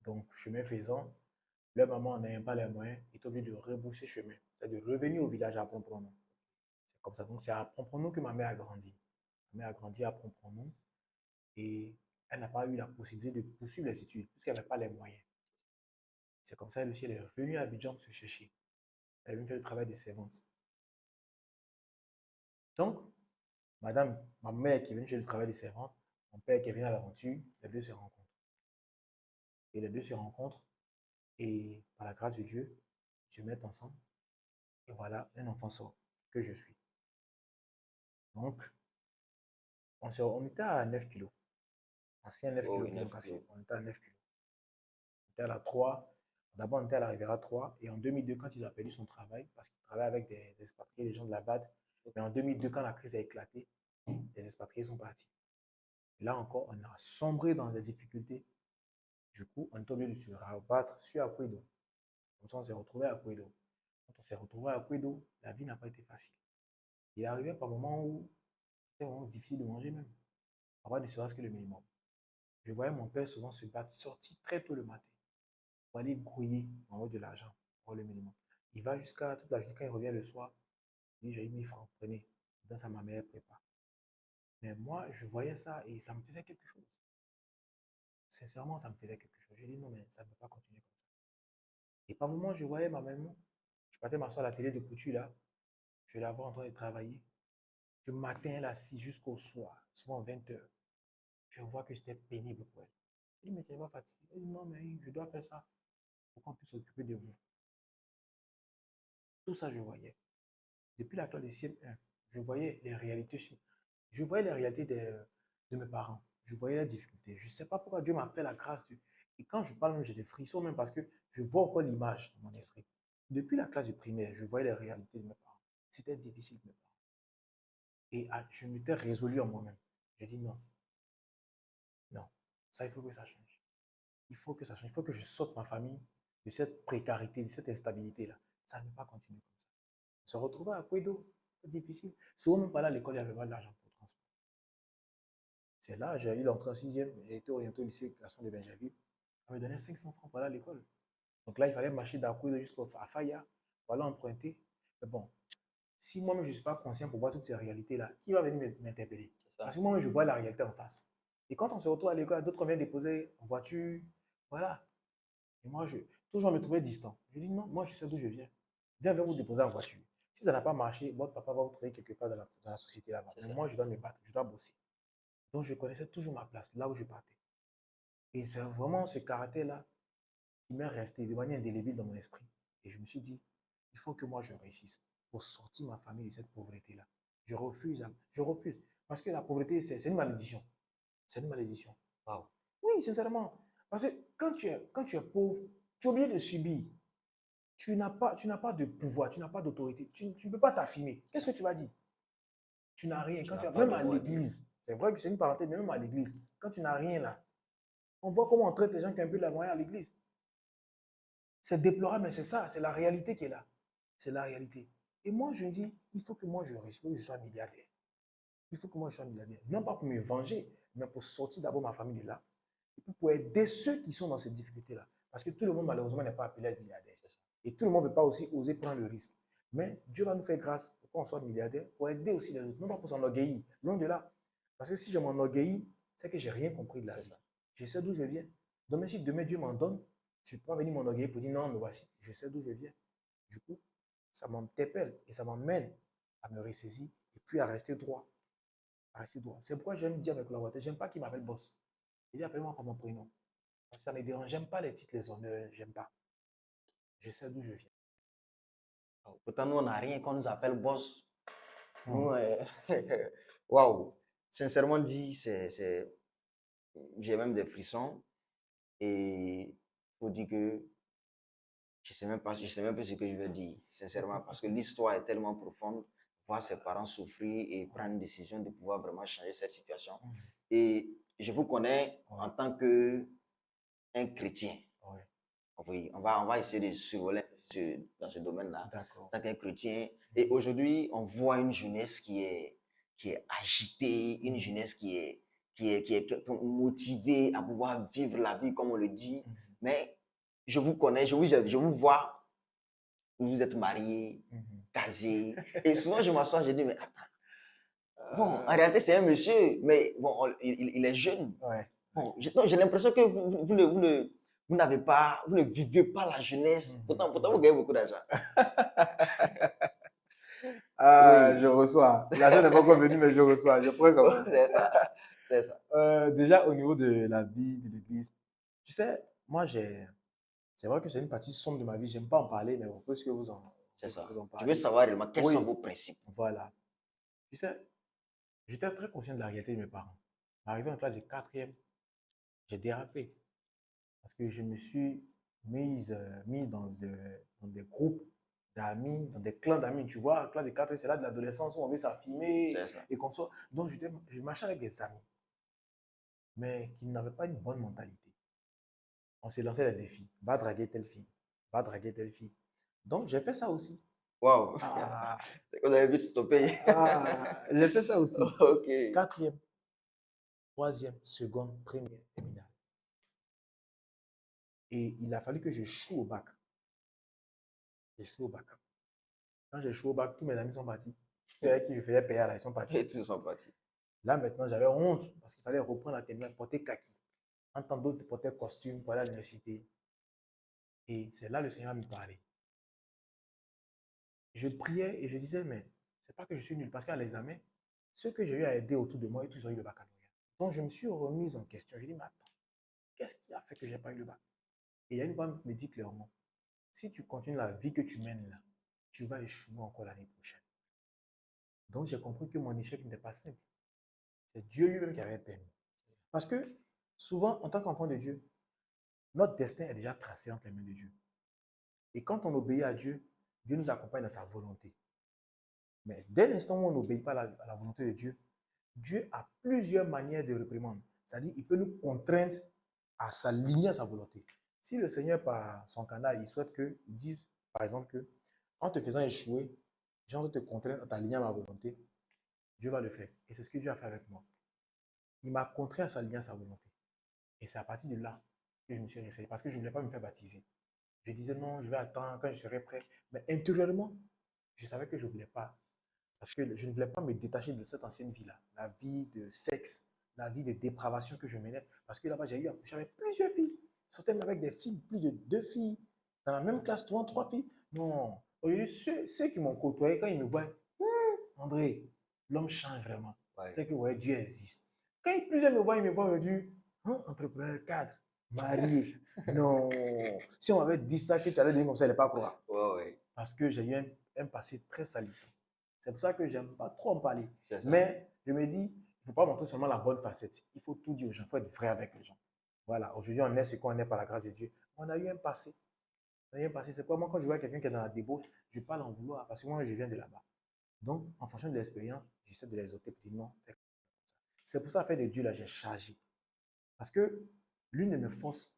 Donc, chemin faisant, leur maman n'ayant pas les moyens, est obligée de rebrousser chemin, c'est de revenir au village à Pompronou. C'est comme ça. Donc, c'est à Pompronou que ma mère a grandi. Ma mère a grandi à Pompronou et elle n'a pas eu la possibilité de poursuivre les études puisqu'elle n'avait pas les moyens. C'est comme ça qu'elle est revenue à Abidjan pour se chercher. Elle est venue faire le travail de servante. Donc, ma mère qui est venue faire le travail de servante, mon père qui est venu à l'aventure, les deux se rencontrent. Et les deux se rencontrent et par la grâce de Dieu, ils se mettent ensemble. Et voilà, un enfant sort que je suis. Donc, on était à 9 kilos. Ancien 9 kilos, 9 cassé. kilos. On était à 9 kilos. On était à la 3. D'abord, on était à la Riviera 3. Et en 2002, quand il a perdu son travail, parce qu'il travaillait avec des expatriés, des gens de la BAD, mais en 2002, quand la crise a éclaté, les expatriés sont partis. Et là encore, on a sombré dans les difficultés. Du coup, on est obligé de se rabattre sur Akwedo. Comme ça, on s'est retrouvé à Akwedo. Quand on s'est retrouvé à Akwedo, la vie n'a pas été facile. Il est arrivé par moments où c'était vraiment difficile de manger même. Avoir ne serait-ce que le minimum. Je voyais mon père souvent se battre, sortir très tôt le matin pour aller grouiller en haut de l'argent. Voilà le minimum. Il va jusqu'à toute la journée. Quand il revient le soir, il dit, j'ai eu 1000 francs, prenez. Dans sa ma mère prépare. Mais moi, je voyais ça et ça me faisait quelque chose. Sincèrement, ça me faisait quelque chose. J'ai dit, non, mais ça ne peut pas continuer comme ça. Et par moments, je voyais ma maman, je partais m'asseoir à la télé de couture là, je la vois en train de travailler. Du matin, elle assise jusqu'au soir, souvent 20 heures. Je vois que c'était pénible pour elle. Je dis, mais tu n'es pas fatiguée. Elle dit, non, mais je dois faire ça pour qu'on puisse s'occuper de vous. Tout ça, je voyais. Depuis la classe de CM1, je voyais les réalités. Je voyais les réalités de mes parents. Je voyais les difficultés. Je ne sais pas pourquoi Dieu m'a fait la grâce. Et quand je parle même, j'ai des frissons même parce que je vois encore l'image dans mon esprit. Depuis la classe de primaire, je voyais les réalités de mes parents. C'était difficile pour mes parents. Et je m'étais résolu en moi-même. J'ai dit non, non, ça, il faut que ça change. Il faut que ça change. Il faut que je sorte ma famille de cette précarité, de cette instabilité-là. Ça ne peut pas continuer comme ça. Se retrouver à Kouedo, c'est difficile. Souvent, même pas là, à l'école, il n'y avait pas d'argent pour le transport. C'est là, j'ai eu l'entrée en sixième, j'ai été orienté au lycée Garçon de Benjaville. On me donnait 500 francs pour aller à l'école. Donc là, il fallait marcher d'Akouedo jusqu'à Faya, pour aller emprunter. Mais bon, si moi-même je ne suis pas conscient pour voir toutes ces réalités-là, qui va venir m'interpeller? Parce que moi-même, je vois la réalité en face. Et quand on se retrouve à l'école, d'autres qu'on vient déposer en voiture, voilà. Et moi, toujours me trouvais distant. Je dis non, moi, je sais d'où je viens. Viens vous déposer en voiture. Si ça n'a pas marché, votre papa va vous trouver quelque part dans la société là-bas. Mais moi, je dois me battre, je dois bosser. Donc, je connaissais toujours ma place, là où je partais. Et c'est vraiment ce caractère-là qui m'est resté de manière indélébile dans mon esprit. Et je me suis dit, il faut que moi, je réussisse pour sortir ma famille de cette pauvreté-là. Je refuse, je refuse. Parce que la pauvreté, c'est une malédiction. C'est une malédiction. Wow. Oui, sincèrement. Parce que quand tu es pauvre, tu es obligé de subir. Tu n'as pas de pouvoir, tu n'as pas d'autorité. Tu ne peux pas t'affirmer. Qu'est-ce que tu vas dire? Tu n'as rien. Même à l'église, c'est vrai que c'est une parenthèse, mais même à l'église, quand tu n'as rien là, on voit comment on traite les gens qui ont un peu de la moyenne à l'église. C'est déplorable, mais c'est ça, c'est la réalité qui est là. C'est la réalité. Et moi, je me dis, il faut que moi je réussisse, il faut que je sois milliardaire. Il faut que moi je sois milliardaire. Non pas pour me venger, mais pour sortir d'abord ma famille de là. Et puis pour aider ceux qui sont dans ces difficultés-là. Parce que tout le monde, malheureusement, n'est pas appelé à être milliardaire. Et tout le monde ne veut pas aussi oser prendre le risque. Mais Dieu va nous faire grâce pour qu'on soit milliardaire, pour aider aussi les autres. Non pas pour s'enorgueillir, loin de là. Parce que si je m'enorgueillis, c'est que je n'ai rien compris de la vie. Je sais d'où je viens. Donc, même si demain Dieu m'en donne, je ne peux pas venir m'enorgueillir pour dire non, mais voici, je sais d'où je viens. Du coup, ça m'interpelle et ça m'emmène à me ressaisir et puis à rester droit. C'est pourquoi j'aime dire à mes collaborateurs, j'aime pas qu'ils m'appellent boss. Il dit appelle-moi par mon prénom. Parce que ça me dérange, j'aime pas les titres, les honneurs, j'aime pas. Je sais d'où je viens. Pourtant, nous, on n'a rien qu'on nous appelle boss. Nous, waouh. Sincèrement dit, j'ai même des frissons. Et il faut dire que je sais même pas ce que je veux dire, sincèrement, parce que l'histoire est tellement profonde. Voir ses parents souffrir et prendre une décision de pouvoir vraiment changer cette situation. Et je vous connais en tant qu'un chrétien. Oui, on va essayer de survoler dans ce domaine-là, en tant qu'un chrétien. Et aujourd'hui, on voit une jeunesse qui est agitée, une jeunesse qui est motivée à pouvoir vivre la vie comme on le dit. Mais je vous connais, je vous vois, vous êtes mariés, casés. Et souvent, je m'assois, je dis, mais attends. Bon, en réalité, c'est un monsieur, mais bon, il est jeune. Bon, j'ai l'impression que vous ne vivez pas la jeunesse. Pourtant, vous gagnez beaucoup d'argent. Oui. Je reçois. L'argent n'est pas encore venu, mais je reçois. Je prends comme ça. C'est ça. Déjà, au niveau de la vie de l'église, tu sais, moi, c'est vrai que c'est une partie sombre de ma vie. J'aime pas en parler, mais on peut ce que vous en parlez. Je veux savoir réellement quels sont vos principes. Voilà. Tu sais, j'étais très conscient de la réalité de mes parents. Arrivé en classe de 4e, j'ai dérapé. Parce que je me suis mis dans des groupes d'amis, dans des clans d'amis. Tu vois, la classe de 4e, c'est là de l'adolescence où on veut s'affirmer et qu'on soit. Donc, je marchais avec des amis, mais qui n'avaient pas une bonne mentalité. On s'est lancé des défis. Va draguer telle fille. Va draguer telle fille. Donc, j'ai fait ça aussi. Waouh. Vous avez vite stoppé. J'ai fait ça aussi. Ok. 4e, 3e, seconde, première, terminale. Et il a fallu que je choue au bac. J'ai échoué au bac. Quand j'ai échoué au bac, tous mes amis sont partis. Ceux avec qui je faisais payer là, ils sont partis. Et tous sont partis. Là, maintenant, j'avais honte parce qu'il fallait reprendre la terminale, porter kaki. En tant d'autres portaient costume pour aller à l'université. Et c'est là le Seigneur me parlait. Je priais et je disais, mais c'est pas que je suis nul, parce qu'à l'examen, ceux que j'ai eu à aider autour de moi, ils ont eu le baccalauréat. Donc, je me suis remise en question. Je dis, mais attends, qu'est-ce qui a fait que je n'ai pas eu le bac? Et il y a une voix qui me dit clairement, si tu continues la vie que tu mènes là, tu vas échouer encore l'année prochaine. Donc, j'ai compris que mon échec n'était pas simple. C'est Dieu lui-même qui avait permis. Parce que souvent, en tant qu'enfant de Dieu, notre destin est déjà tracé entre les mains de Dieu. Et quand on obéit à Dieu, Dieu nous accompagne dans sa volonté. Mais dès l'instant où on n'obéit pas à la volonté de Dieu, Dieu a plusieurs manières de réprimander. C'est-à-dire qu'il peut nous contraindre à s'aligner à sa volonté. Si le Seigneur, par son canal, il souhaite qu'il dise, par exemple, que en te faisant échouer, j'ai envie de te contraindre à t'aligner à ma volonté, Dieu va le faire. Et c'est ce que Dieu a fait avec moi. Il m'a contraint à s'aligner à sa volonté. Et c'est à partir de là que je me suis référé. Parce que je ne voulais pas me faire baptiser. Je disais non, je vais attendre quand je serai prêt. Mais intérieurement, je savais que je ne voulais pas. Parce que je ne voulais pas me détacher de cette ancienne vie-là. La vie de sexe, la vie de dépravation que je menais. Parce que là-bas, j'ai eu à coucher avec plusieurs filles. Je sortais même avec des filles, plus de 2 filles. Dans la même classe, 3 filles. Non. Aujourd'hui, ceux qui m'ont côtoyé, quand ils me voient, André, l'homme change vraiment. Ouais. C'est que ouais, Dieu existe. Quand plusieurs me voient aujourd'hui, entrepreneur, cadre, marié. Non. Si on m'avait dit ça, que tu allais dire comme ça, elle n'est pas croire. Ouais. Parce que j'ai eu un passé très salissant. C'est pour ça que je n'aime pas trop en parler. Mais je me dis, il ne faut pas montrer seulement la bonne facette. Il faut tout dire aux gens. Il faut être vrai avec les gens. Voilà. Aujourd'hui, on est ce qu'on est par la grâce de Dieu. On a eu un passé. On a eu un passé. C'est quoi? Moi, quand je vois quelqu'un qui est dans la débauche, je ne vais pas l'en vouloir parce que moi, je viens de là-bas. Donc, en fonction de l'expérience, j'essaie de les ôter pour dire non. C'est pour ça, à faire de Dieu, là, j'ai chargé. Parce que l'une de mes forces,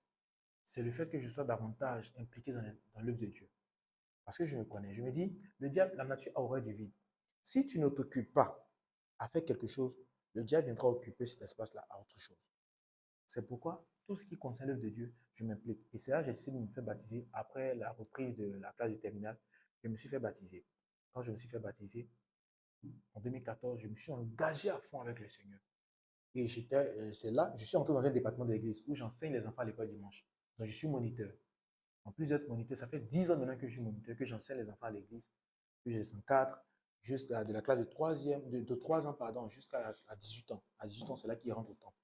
c'est le fait que je sois davantage impliqué dans l'œuvre de Dieu. Parce que je me connais. Je me dis, le diable, la nature a horreur du vide. Si tu ne t'occupes pas à faire quelque chose, le diable viendra occuper cet espace-là à autre chose. C'est pourquoi tout ce qui concerne l'œuvre de Dieu, je m'implique. Et c'est là que j'ai décidé de me faire baptiser après la reprise de la classe de terminale. Je me suis fait baptiser. Quand je me suis fait baptiser, en 2014, je me suis engagé à fond avec le Seigneur. Et c'est là, je suis entré dans un département de l'église où j'enseigne les enfants à l'école dimanche. Donc, je suis moniteur. En plus d'être moniteur, ça fait 10 ans maintenant que je suis moniteur, que j'enseigne les enfants à l'église, que je les encadre, jusqu'à de la classe de 3 ans, pardon, jusqu'à 18 ans. À 18 ans, c'est là qu'ils rentrent au temps.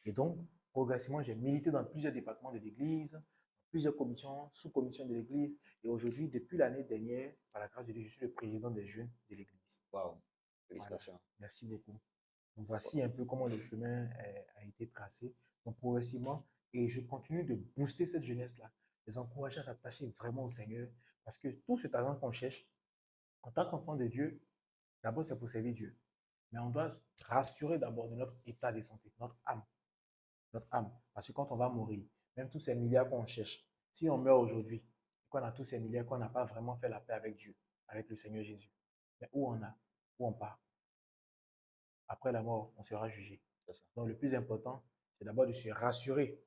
Et donc, progressivement, j'ai milité dans plusieurs départements de l'église, plusieurs commissions, sous-commissions de l'église. Et aujourd'hui, depuis l'année dernière, par la grâce de Dieu, je suis le président des jeunes de l'église. Waouh, félicitations. Voilà. Merci beaucoup. Donc, voici un peu comment le chemin a été tracé. Donc, progressivement, et je continue de booster cette jeunesse-là, les encourager à s'attacher vraiment au Seigneur, parce que tout ce talent qu'on cherche, en tant qu'enfant de Dieu, d'abord, c'est pour servir Dieu. Mais on doit rassurer d'abord de notre état de santé, notre âme. Notre âme. Parce que quand on va mourir, même tous ces milliards qu'on cherche, si on meurt aujourd'hui, qu'on a tous ces milliards, qu'on n'a pas vraiment fait la paix avec Dieu, avec le Seigneur Jésus, mais où on a, où on part? Après la mort, on sera jugé. Donc, le plus important, c'est d'abord de se rassurer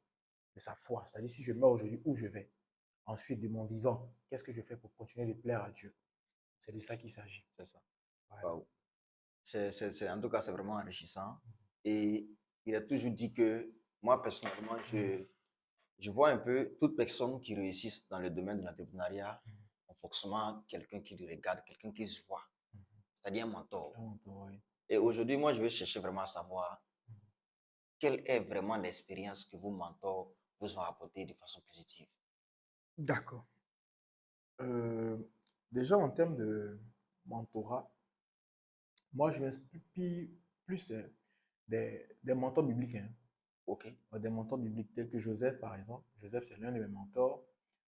de sa foi. C'est-à-dire, si je meurs aujourd'hui, où je vais? Ensuite, de mon vivant, qu'est-ce que je fais pour continuer de plaire à Dieu? C'est de ça qu'il s'agit. C'est ça. Voilà. Wow. En tout cas, c'est vraiment enrichissant. Et il a toujours dit que moi, personnellement, je vois un peu toute personne qui réussisse dans le domaine de l'entrepreneuriat en forcément quelqu'un qui le regarde, quelqu'un qui se voit. C'est-à-dire un mentor. Oui. Et aujourd'hui, moi, je vais chercher vraiment à savoir quelle est vraiment l'expérience que vos mentors vous ont apportée de façon positive. D'accord. Déjà, en termes de mentorat, moi, je m'inspire plus des mentors bibliques. Hein. OK. Des mentors bibliques tels que Joseph, par exemple. Joseph, c'est l'un de mes mentors.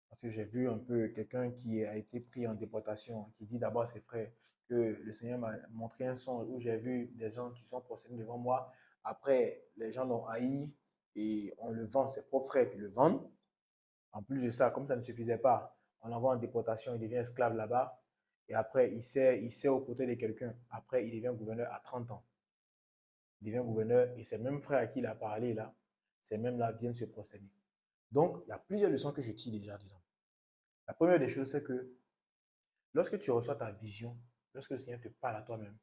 Parce que j'ai vu un peu quelqu'un qui a été pris en déportation, qui dit d'abord à ses frères que le Seigneur m'a montré un songe où j'ai vu des gens qui sont procédés devant moi. Après, les gens l'ont haï et on le vend, ses propres frères qui le vendent. En plus de ça, comme ça ne suffisait pas, on l'envoie en déportation, il devient esclave là-bas. Et après, il sert aux côtés de quelqu'un. Après, il devient gouverneur à 30 ans. Il devient gouverneur et ces mêmes frères à qui il a parlé là, ces mêmes-là viennent se procéder. Donc, il y a plusieurs leçons que je tire déjà dedans. La première des choses, c'est que lorsque tu reçois ta vision, lorsque le Seigneur te parle à toi-même,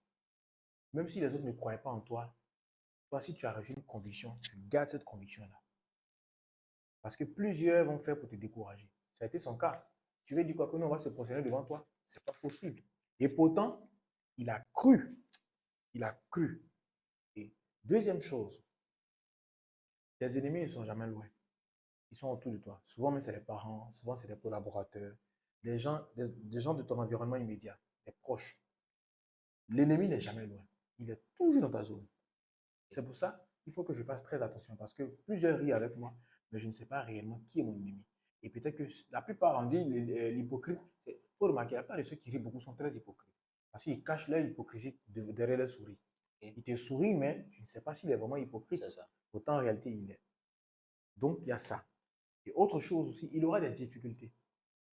même si les autres ne croyaient pas en toi, toi, si tu as reçu une conviction, tu gardes cette conviction-là. Parce que plusieurs vont faire pour te décourager. Ça a été son cas. Tu veux dire quoi que nous, on va se positionner devant toi? Ce n'est pas possible. Et pourtant, il a cru. Il a cru. Et deuxième chose, tes ennemis ne sont jamais loin. Ils sont autour de toi. Souvent, même c'est les parents, souvent c'est des collaborateurs, des gens de ton environnement immédiat, des proches. L'ennemi n'est jamais loin. Il est toujours dans ta zone. C'est pour ça qu'il faut que je fasse très attention parce que plusieurs rient avec moi, mais je ne sais pas réellement qui est mon ennemi. Et peut-être que la plupart, on dit l'hypocrite, il faut remarquer, la plupart de ceux qui rient beaucoup sont très hypocrites. Parce qu'ils cachent leur hypocrisie derrière leur souris. Il te sourit, mais tu ne sais pas s'il est vraiment hypocrite. Pourtant, en réalité, il est. Donc, il y a ça. Et autre chose aussi, il aura des difficultés.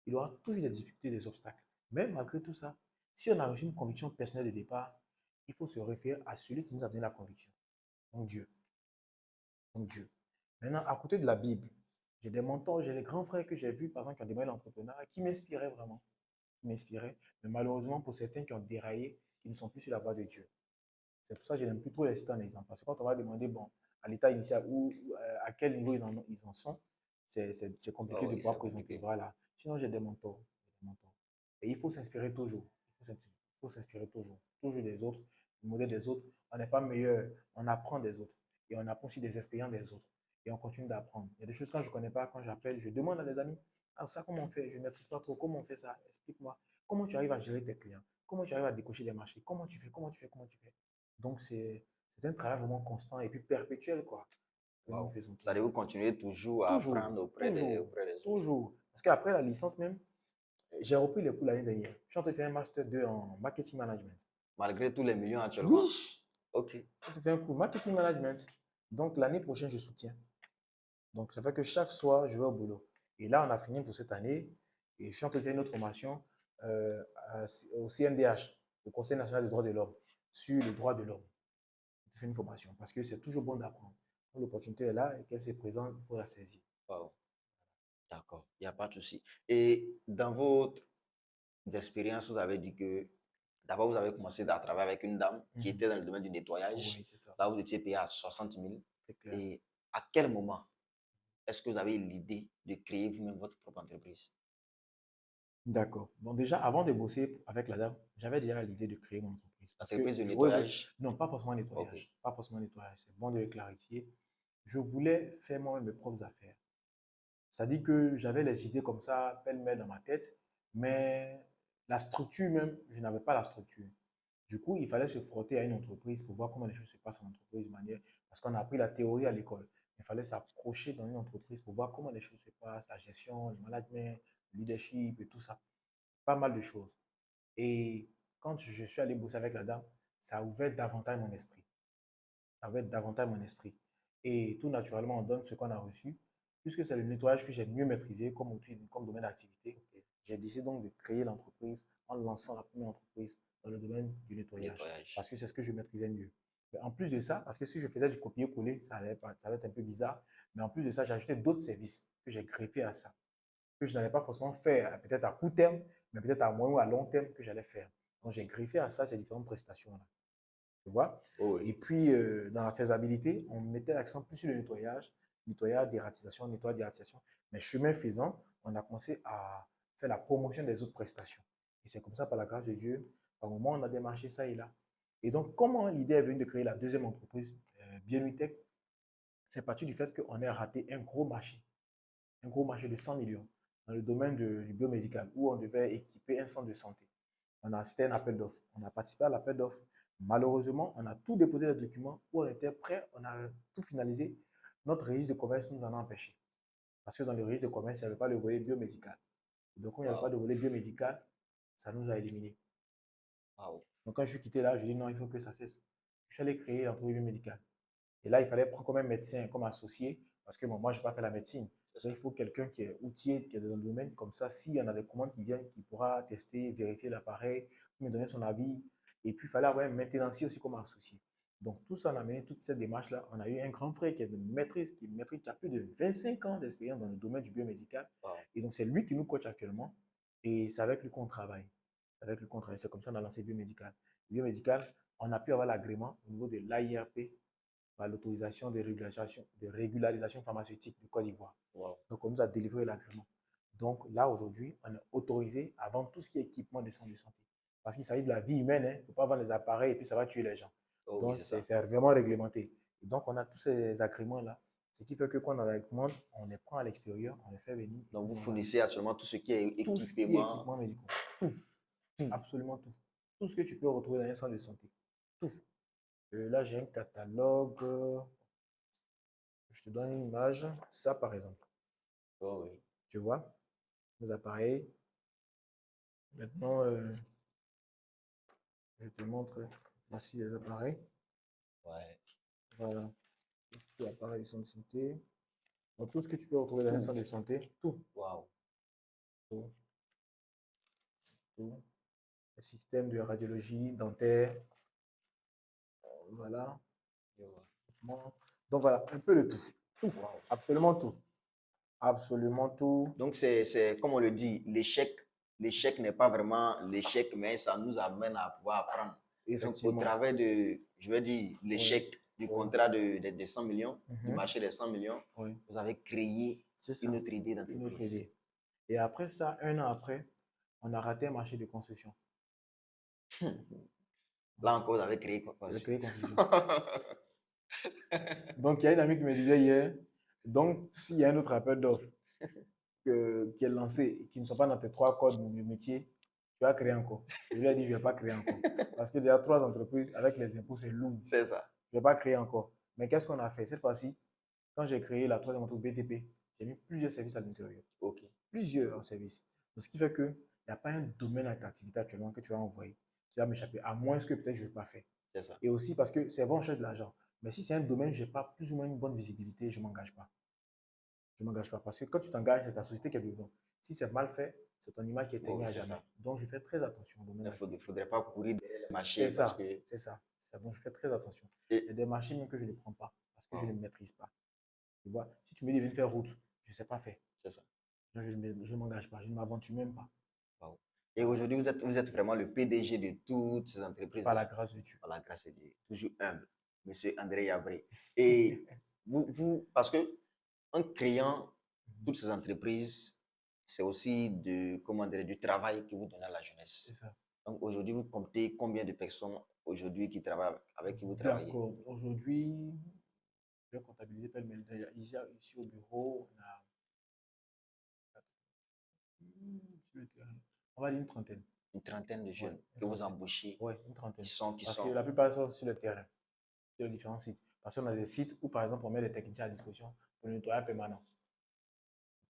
Il aura toujours des difficultés, des obstacles. Mais malgré tout ça, si on a reçu une conviction personnelle de départ, il faut se référer à celui qui nous a donné la conviction. Donc Dieu. Donc Dieu. Maintenant, à côté de la Bible, j'ai des mentors, j'ai les grands frères que j'ai vus, par exemple, qui ont démarré l'entrepreneuriat, qui m'inspiraient vraiment. Qui m'inspiraient. Mais malheureusement, pour certains qui ont déraillé, qui ne sont plus sur la voie de Dieu. C'est pour ça que je n'aime plus trop les citer en exemple. Parce que quand on va demander, bon, à l'état initial ou à quel niveau ils en sont, c'est compliqué de pouvoir présenter. Voilà. Sinon, j'ai des mentors. Et il faut s'inspirer toujours. Il faut s'inspirer toujours. Toujours des autres, le modèle des autres. On n'est pas meilleur, on apprend des autres. Et on apprend aussi des expériences des autres. Et on continue d'apprendre. Il y a des choses quand je ne connais pas, quand j'appelle, je demande à des amis, ah, ça, comment on fait? Je ne maîtrise pas trop. Comment on fait ça? Explique-moi. Comment tu arrives à gérer tes clients? Comment tu arrives à décocher des marchés? Comment tu fais? Comment tu fais? Comment tu fais? Donc, c'est un travail vraiment constant et puis perpétuel, quoi. Wow. Ça veut continuer toujours à apprendre auprès des autres. Toujours. Parce qu'après la licence même, j'ai repris les cours l'année dernière. Je suis en train de faire un Master 2 en Marketing Management. Malgré tous les millions actuellement? Oui. Ok. Je suis en train de faire un cours Marketing Management. Donc, l'année prochaine, je soutiens. Donc, ça fait que chaque soir, je vais au boulot. Et là, on a fini pour cette année. Et je suis en train de faire une autre formation au CNDH, le Conseil national des droits de l'homme, sur le droit de l'homme. Je fais une formation parce que c'est toujours bon d'apprendre. Quand l'opportunité est là et qu'elle se présente, il faut la saisir. Wow. D'accord, il n'y a pas de souci. Et dans votre expérience, vous avez dit que d'abord, vous avez commencé à travailler avec une dame qui était dans le domaine du nettoyage. Oui, c'est ça. Là, vous étiez payé à 60 000. C'est clair. Et à quel moment est-ce que vous avez l'idée de créer vous-même votre propre entreprise? D'accord. Bon, déjà, avant de bosser avec la dame, j'avais déjà l'idée de créer mon entreprise. Entreprise de nettoyage? Non, pas forcément nettoyage. Okay. Pas forcément nettoyage. C'est bon de le clarifier. Je voulais faire moi-même mes propres affaires. C'est-à-dire que j'avais les idées comme ça, pêle-mêle dans ma tête, mais la structure même, je n'avais pas la structure. Du coup, il fallait se frotter à une entreprise pour voir comment les choses se passent en entreprise de manière. Parce qu'on a appris la théorie à l'école. Il fallait s'approcher dans une entreprise pour voir comment les choses se passent, la gestion, le management, le leadership et tout ça. Pas mal de choses. Et quand je suis allé bosser avec la dame, ça a ouvert davantage mon esprit. Ça a ouvert davantage mon esprit. Et tout naturellement, on donne ce qu'on a reçu. Puisque c'est le nettoyage que j'ai mieux maîtrisé comme domaine d'activité, j'ai décidé donc de créer l'entreprise en lançant la première entreprise dans le domaine du nettoyage. Parce que c'est ce que je maîtrisais mieux. Mais en plus de ça, parce que si je faisais du copier-coller, ça allait être un peu bizarre. Mais en plus de ça, j'ai ajouté d'autres services que j'ai greffés à ça, que je n'allais pas forcément faire peut-être à court terme, mais peut-être à moyen ou à long terme que j'allais faire. Donc, j'ai greffé à ça ces différentes prestations-là. Tu vois? Oh oui. Et puis, dans la faisabilité, on mettait l'accent plus sur le nettoyage, dératisation, nettoyage, dératisation. Mais chemin faisant, on a commencé à faire la promotion des autres prestations. Et c'est comme ça, par la grâce de Dieu, par moment, on a démarché ça et là. Et donc, comment l'idée est venue de créer la deuxième entreprise, Bienutech, c'est parti du fait qu'on ait raté un gros marché de 100 millions dans le domaine du biomédical, où on devait équiper un centre de santé. C'était un appel d'offres. On a participé à l'appel d'offres. Malheureusement, on a tout déposé les documents où on était prêt, on a tout finalisé. Notre registre de commerce nous en a empêché. Parce que dans le registre de commerce, il n'y avait pas le volet biomédical. Donc, comme il n'y avait pas de volet biomédical, ça nous a éliminés. Donc, quand je suis quitté là, je dis non, il faut que ça cesse. Je suis allé créer l'entreprise biomédicale. Et là, il fallait prendre comme un médecin, comme associé, parce que bon, moi, je n'ai pas fait la médecine. Il faut quelqu'un qui est outillé, qui est dans le domaine. Comme ça, s'il y en a des commandes qui viennent, qui pourra tester, vérifier l'appareil, me donner son avis. Et puis, il fallait avoir un maintenancier aussi comme associé. Donc, tout ça, on a mené toute cette démarche-là. On a eu un grand frère qui est maîtrise, qui a plus de 25 ans d'expérience dans le domaine du biomédical. Et donc, c'est lui qui nous coach actuellement. Et c'est avec lui qu'on travaille. avec le contrat. C'est comme ça qu'on a lancé biomédical. Biomédical, on a pu avoir l'agrément au niveau de l'AIRP, l'autorisation de régularisation pharmaceutique de Côte d'Ivoire. Wow. Donc, on nous a délivré l'agrément. Donc, là, aujourd'hui, on est autorisé à vendre tout ce qui est équipement de centre de santé. Parce qu'il s'agit de la vie humaine. Il ne faut pas vendre les appareils et puis ça va tuer les gens. Oh, Donc, oui, c'est ça. c'est vraiment réglementé. Et donc, on a tous ces agréments-là. Ce qui fait que quand on a la commande, on les prend à l'extérieur, on les fait venir. Donc, vous fournissez actuellement tout ce qui est tout ce qui est équipement. équipement médical. Tout. Absolument tout. Tout ce que tu peux retrouver dans un centre de santé. Tout. Là, j'ai un catalogue. Je te donne une image. Ça, par exemple. Oh, oui. Tu vois, les appareils. Maintenant, je te montre. Voici les appareils. Ouais. Voilà. Tout ce qui est appareil de santé. Donc, tout ce que tu peux retrouver dans un centre de santé. Tout. Wow. Tout. Tout. Le système de radiologie dentaire. Voilà. Donc, voilà, un peu de tout. Tout. Wow. Absolument tout. Absolument tout. Donc, c'est comme on le dit, l'échec n'est pas vraiment l'échec, mais ça nous amène à pouvoir apprendre. Donc, au travers de, je veux dire, l'échec du contrat des 100 millions, du marché des 100 millions, vous avez créé une autre idée d'entreprise. Et après ça, un an après, on a raté un marché de construction. Là encore, vous avez créé quoi? Donc, il y a une amie qui me disait hier, donc, s'il y a un autre appel d'offres qui est lancé et qui ne sont pas dans tes 3 codes de métier, tu vas créer encore. Je lui ai dit, je ne vais pas créer encore. Parce que déjà, 3 entreprises, avec les impôts, c'est lourd. C'est ça. Je ne vais pas créer encore. Mais qu'est-ce qu'on a fait? Cette fois-ci, quand j'ai créé la 3e entreprise BTP, j'ai mis plusieurs services à l'intérieur. OK. Plusieurs services. Donc, ce qui fait qu'il n'y a pas un domaine d'activité actuellement que tu vas envoyer qui va m'échapper, à moins que peut-être je ne vais pas faire. C'est ça. Et aussi parce que c'est vrai, on cherche de l'argent. Mais si c'est un domaine où je n'ai pas plus ou moins une bonne visibilité, je ne m'engage pas. Je ne m'engage pas. Parce que quand tu t'engages, c'est ta société qui est devant. Si c'est mal fait, c'est ton image qui est teignée à jamais. Ça. Donc, je fais très attention au domaine. Il ne faudrait pas courir derrière les marchés. C'est ça. Donc, je fais très attention. Il y a des marchés même que je ne prends pas parce que je ne maîtrise pas. Tu vois, si tu me dis de venir faire route, je ne sais pas faire. C'est ça. Donc, je ne m'engage pas. Je ne m'aventure même pas. Wow. Et aujourd'hui, vous êtes vraiment le PDG de toutes ces entreprises. Par la grâce de Dieu. Par la grâce de Dieu. Toujours humble. Monsieur André Yabré. Et parce que en créant toutes ces entreprises, c'est aussi du travail que vous donnez à la jeunesse. C'est ça. Donc aujourd'hui, vous comptez combien de personnes aujourd'hui qui travaillent avec qui vous travaillez? D'accord. Aujourd'hui, je vais comptabiliser ici au bureau, on va dire une trentaine. Une trentaine de jeunes que vous embauchez. Oui, une trentaine. Parce que la plupart sont sur le terrain, sur les différents sites. Parce qu'on a des sites où, par exemple, on met des techniciens à disposition pour le nettoyage permanent.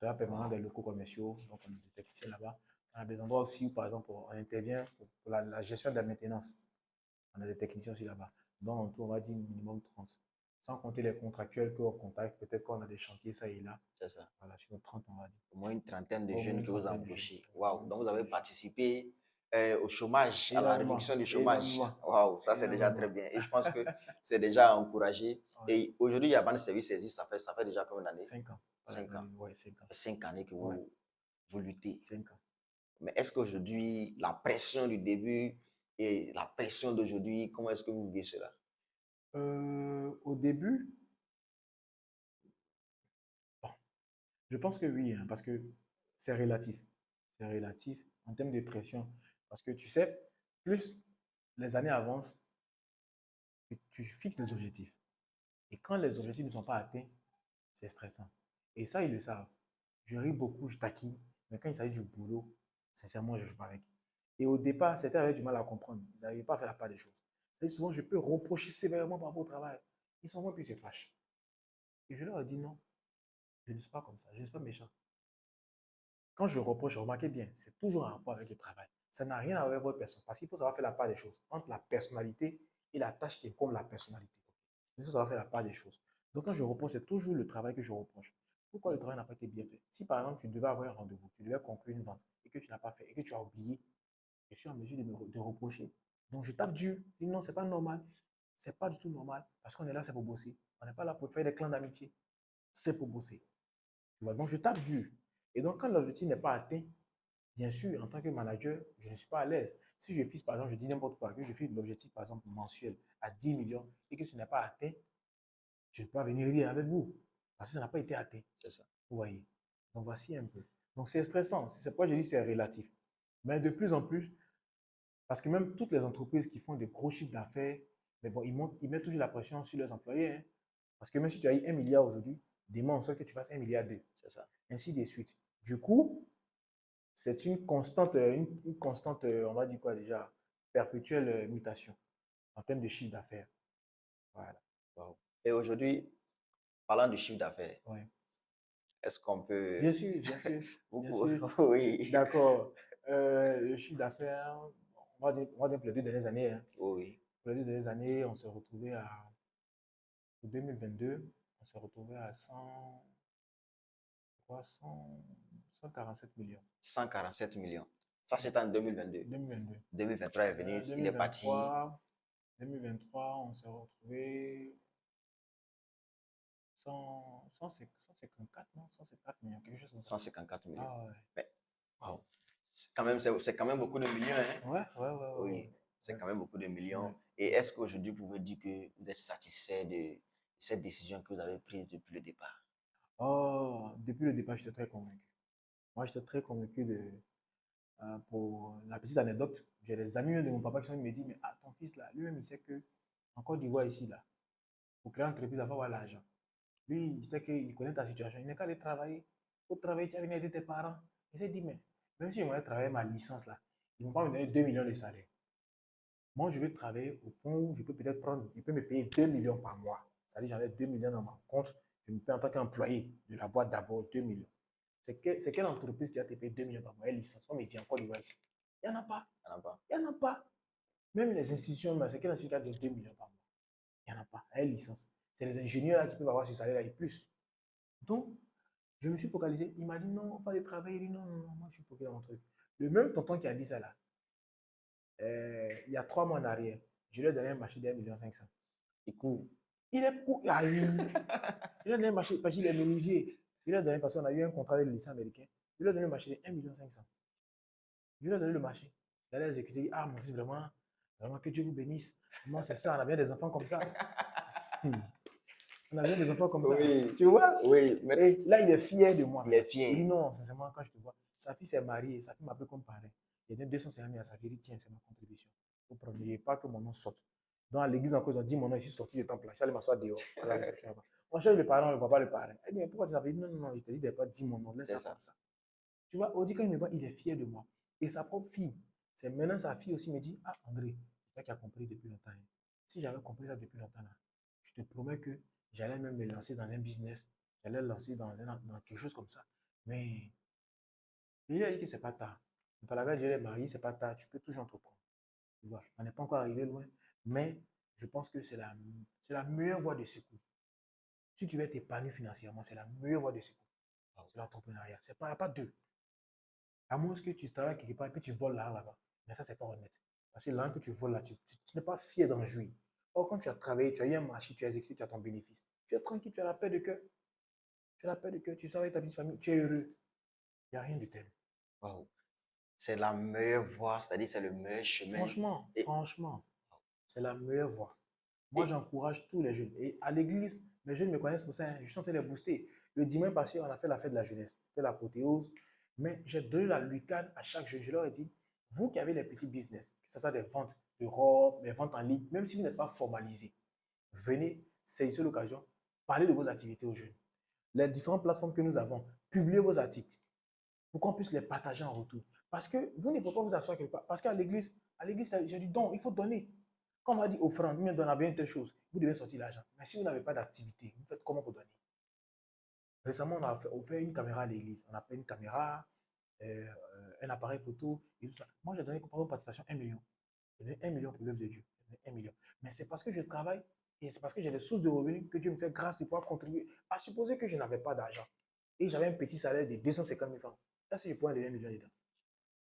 Le nettoyage permanent des locaux commerciaux, donc on a des techniciens là-bas. On a des endroits aussi où, par exemple, on intervient pour la gestion de la maintenance. On a des techniciens aussi là-bas. Donc, en tout, on va dire minimum 30. Sans compter les contractuels qu'on contacte, peut-être qu'on a des chantiers, ça et là. C'est ça. Voilà, sur nos 30, on va dire. Au moins une trentaine de jeunes que vous embauchez. Waouh. Donc, vous avez participé au chômage, à la réduction du chômage. Waouh, ça c'est déjà très bien. Et je pense que c'est déjà encouragé. Et aujourd'hui, Yaban Service existe, ça fait déjà combien d'années? 5 ans. 5 ans. Oui, 5 ans. 5 années que vous luttez. 5 ans. Mais est-ce qu'aujourd'hui, la pression du début et la pression d'aujourd'hui, comment est-ce que vous vivez cela? Au début, bon, je pense que oui, hein, parce que c'est relatif. C'est relatif en termes de pression. Parce que tu sais, plus les années avancent, tu fixes des objectifs. Et quand les objectifs ne sont pas atteints, c'est stressant. Et ça, ils le savent. Je ris beaucoup, je taquine, mais quand il s'agit du boulot, sincèrement, je ne joue pas avec. Et au départ, certains avaient du mal à comprendre. Ils n'arrivaient pas à faire la part des choses. Et souvent, je peux reprocher sévèrement par rapport au travail. Ils sont moins, puis ils se fâchent. Et je leur ai dit non, je ne suis pas comme ça, je ne suis pas méchant. Quand je reproche, remarquez bien, c'est toujours en rapport avec le travail. Ça n'a rien à voir avec votre personne. Parce qu'il faut savoir faire la part des choses entre la personnalité et la tâche qui est comme la personnalité. Il faut savoir faire la part des choses. Donc, quand je reproche, c'est toujours le travail que je reproche. Pourquoi le travail n'a pas été bien fait? Si par exemple, tu devais avoir un rendez-vous, tu devais conclure une vente et que tu n'as pas fait et que tu as oublié, je suis en mesure de reprocher. Donc, je tape dur. Je dis non, ce n'est pas normal. Ce n'est pas du tout normal parce qu'on est là, c'est pour bosser. On n'est pas là pour faire des clans d'amitié. C'est pour bosser. Tu vois? Donc, je tape dur. Et donc, quand l'objectif n'est pas atteint, Bien sûr, en tant que manager, je ne suis pas à l'aise. Si je fixe, par exemple, je dis n'importe quoi, que je fixe l'objectif, par exemple, mensuel à 10 millions et que ce n'est pas atteint, je ne peux pas venir rire avec vous parce que ça n'a pas été atteint. C'est ça. Vous voyez. Donc, voici un peu. Donc, c'est stressant. C'est pourquoi je dis que c'est relatif. Mais de plus en plus, parce que même toutes les entreprises qui font des gros chiffres d'affaires, mais bon, ils mettent toujours la pression sur leurs employés. Hein. Parce que même si tu as eu 1 milliard aujourd'hui, demain, on souhaite que tu fasses 1 milliard 2. C'est ça. Ainsi de suite. Du coup, c'est une constante, on va dire quoi déjà, perpétuelle mutation en termes de chiffre d'affaires. Voilà. Wow. Et aujourd'hui, parlant du chiffre d'affaires, Ouais. est-ce qu'on peut... Bien sûr, bien sûr. Bien sûr. Oui. D'accord. Le chiffre d'affaires, on va dire pour les 2 dernières années. Hein. Oui. Pour les 2 dernières années, on s'est retrouvé à, en 2022, on s'est retrouvé à 147 millions. 147 millions. Ça, c'est en 2022. 2022. 2023 est venu, il est parti. 2023, on s'est retrouvé 154, non 154 millions, quelque chose comme ça. 154 millions. Ah ouais. Mais, wow. C'est quand même beaucoup de millions. Hein? Ouais. Oui, c'est quand même beaucoup de millions. Ouais. Et est-ce qu'aujourd'hui, vous pouvez dire que vous êtes satisfait de cette décision que vous avez prise depuis le départ? Oh, depuis le départ, j'étais très convaincu. Moi, j'étais très convaincu pour la petite anecdote. J'ai des amis de mon papa qui sont venus me dire, mais ton fils là, lui-même, il sait que en Côte d'Ivoire ici, là, pour créer une entreprise, il faut avoir l'argent. Lui, il sait qu'il connaît ta situation. Il n'est qu'à aller travailler. Pour travailler, tu as venu aider tes parents. Il s'est dit, mais même si j'aimerais travailler ma licence là, ils ne vont pas me donner 2 millions de salaire. Moi, je vais travailler au point où je peux peut-être prendre, il peut me payer 2 millions par mois. C'est-à-dire, j'en ai 2 millions dans mon compte. Je me paye en tant qu'employé de la boîte d'abord 2 millions. C'est quelle entreprise qui a te payé 2 millions par mois? Elle licence. On me dit encore, il ici. Il n'y en a pas. Il n'y en a pas. Il n'y en a pas. Même les institutions, c'est quelle institution qui a 2 millions par mois? Il n'y en a pas. Elle licence. C'est les ingénieurs là qui peuvent avoir ce salaire-là et plus. Donc, je me suis focalisé. Il m'a dit non, il fallait travailler. Il dit non, moi je suis focalisé dans mon truc. Le même tonton qui a dit ça là, il y a 3 mois en arrière, je lui ai donné un marché de 1,5 million. Il court. Il est court. Il a donné un marché parce qu'il est menuisier. Il a donné parce qu'on a eu un contrat avec le lycée américain. Il lui a donné un marché de 1,5 million. Je lui ai donné le marché. Il allait exécuter. Il dit, mon fils, vraiment, que Dieu vous bénisse. Vraiment, c'est ça, on a bien des enfants comme ça. On a bien des enfants comme ça. Oui. Tu vois? Oui. Mais... Et là, il est fier de moi. Il est fier. Il dit non, sincèrement, quand je te vois, sa fille s'est mariée, sa fille m'appelle comme parrain. Il donne 250 000 à sa fille. Il dit, tiens, c'est ma contribution. Vous prenez pas que mon nom sorte. Dans l'église, encore, ils ont dit mon nom, je suis sorti de temple. J'allais m'asseoir dehors. On cherche le parrain, on ne voit pas le parrain. Elle dit, mais pourquoi tu n'avais dit non, je te dis de ne pas dire mon nom, laisse ça comme ça. Tu vois, Audi, quand il me voit, il est fier de moi. Et sa propre fille, c'est maintenant sa fille aussi me dit, André, c'est toi qui as compris depuis longtemps. Si j'avais compris ça depuis longtemps, là, je te promets que j'allais même me lancer dans un business, j'allais lancer dans quelque chose comme ça. Mais je lui ai dit que c'est pas tard. Par la veille, je l'ai marié, c'est pas tard, tu peux toujours entreprendre. Tu vois, on n'est pas encore arrivé loin, mais je pense que c'est la meilleure voie de secours. Si tu veux t'épanouir financièrement, c'est la meilleure voie de secours. C'est l'entrepreneuriat. Il n'y a pas deux. À moins que tu travailles quelque part et puis tu voles l'argent là-bas. Mais ça, c'est pas honnête. Parce que l'argent que tu voles là, tu n'es pas fier d'en jouir. Or, quand tu as travaillé, tu as eu un marché, tu as exécuté, tu as ton bénéfice. Tu es tranquille, tu as la paix de cœur. Tu as la paix de cœur, tu sors avec ta petite famille, tu es heureux. Il n'y a rien de tel. Wow. C'est la meilleure voie, c'est-à-dire c'est le meilleur chemin. Franchement, c'est la meilleure voie. Moi, j'encourage tous les jeunes. Et à l'église, les jeunes me connaissent pour ça. Je suis en train de les booster. Le dimanche passé, on a fait la fête de la jeunesse. C'était l'apothéose. Mais j'ai donné la lucane à chaque jeune. Je leur ai dit, vous qui avez les petits business, que ce soit des ventes de robes, des ventes en ligne, même si vous n'êtes pas formalisé, venez saisir l'occasion, parlez de vos activités aux jeunes. Les différentes plateformes que nous avons, publiez vos articles pour qu'on puisse les partager en retour. Parce que vous ne pouvez pas vous asseoir quelque part. Parce qu'à l'église, j'ai du don, il faut donner. Quand on m'a dit offrande, on donne bien telle chose, vous devez sortir l'argent. Mais si vous n'avez pas d'activité, vous faites comment pour donner? Récemment, on a offert une caméra à l'église. On a pris une caméra, un appareil photo et tout ça. Moi, j'ai donné comme participation 1 million. J'ai donné 1 million pour l'œuvre de Dieu. J'ai donné 1 million. Mais c'est parce que je travaille et c'est parce que j'ai des sources de revenus que Dieu me fait grâce de pouvoir contribuer. À supposer que je n'avais pas d'argent et j'avais un petit salaire de 250 000 francs. Est-ce que je pourrais enlever 1 million dedans?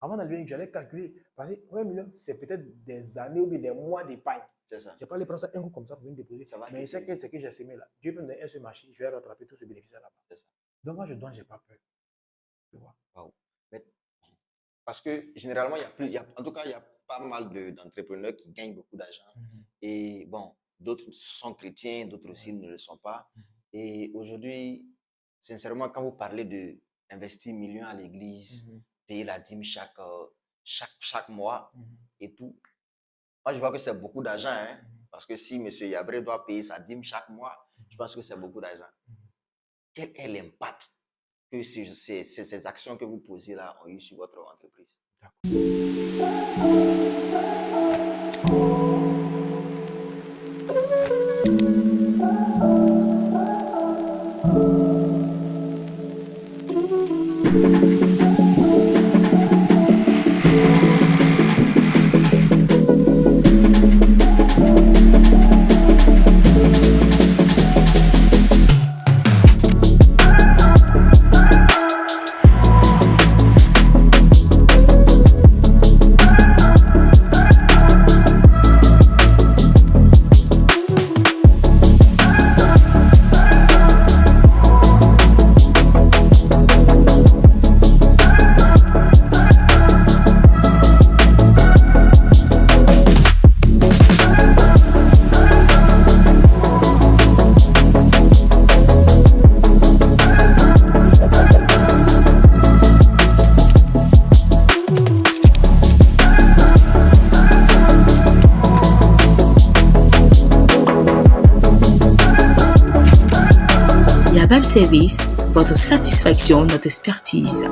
Avant d'enlever, j'allais calculer. Parce que 1 million, c'est peut-être des années ou bien des mois d'épargne. C'est ça. Je n'ai pas aller prendre ça un coup comme ça pour venir déposer. Ça va. Mais c'est que c'est que j'ai semé là. Dieu peut me donner un seul marché, je vais rattraper tout ce bénéfice là-bas. C'est ça. Donc, moi, je donne, je n'ai pas peur. Tu vois. Wow. Mais Parce que généralement, en tout cas, il y a pas mal d'entrepreneurs qui gagnent beaucoup d'argent. Et bon, d'autres sont chrétiens, d'autres aussi ne le sont pas. Et aujourd'hui, sincèrement, quand vous parlez d'investir millions à l'église, payer la dîme chaque mois et tout, moi, je vois que c'est beaucoup d'argent. Hein, parce que si M. Yabré doit payer sa dîme chaque mois, je pense que c'est beaucoup d'argent. Quel est l'impact que ces actions que vous posez là ont eu sur votre entreprise? Yabal Service, votre satisfaction, notre expertise.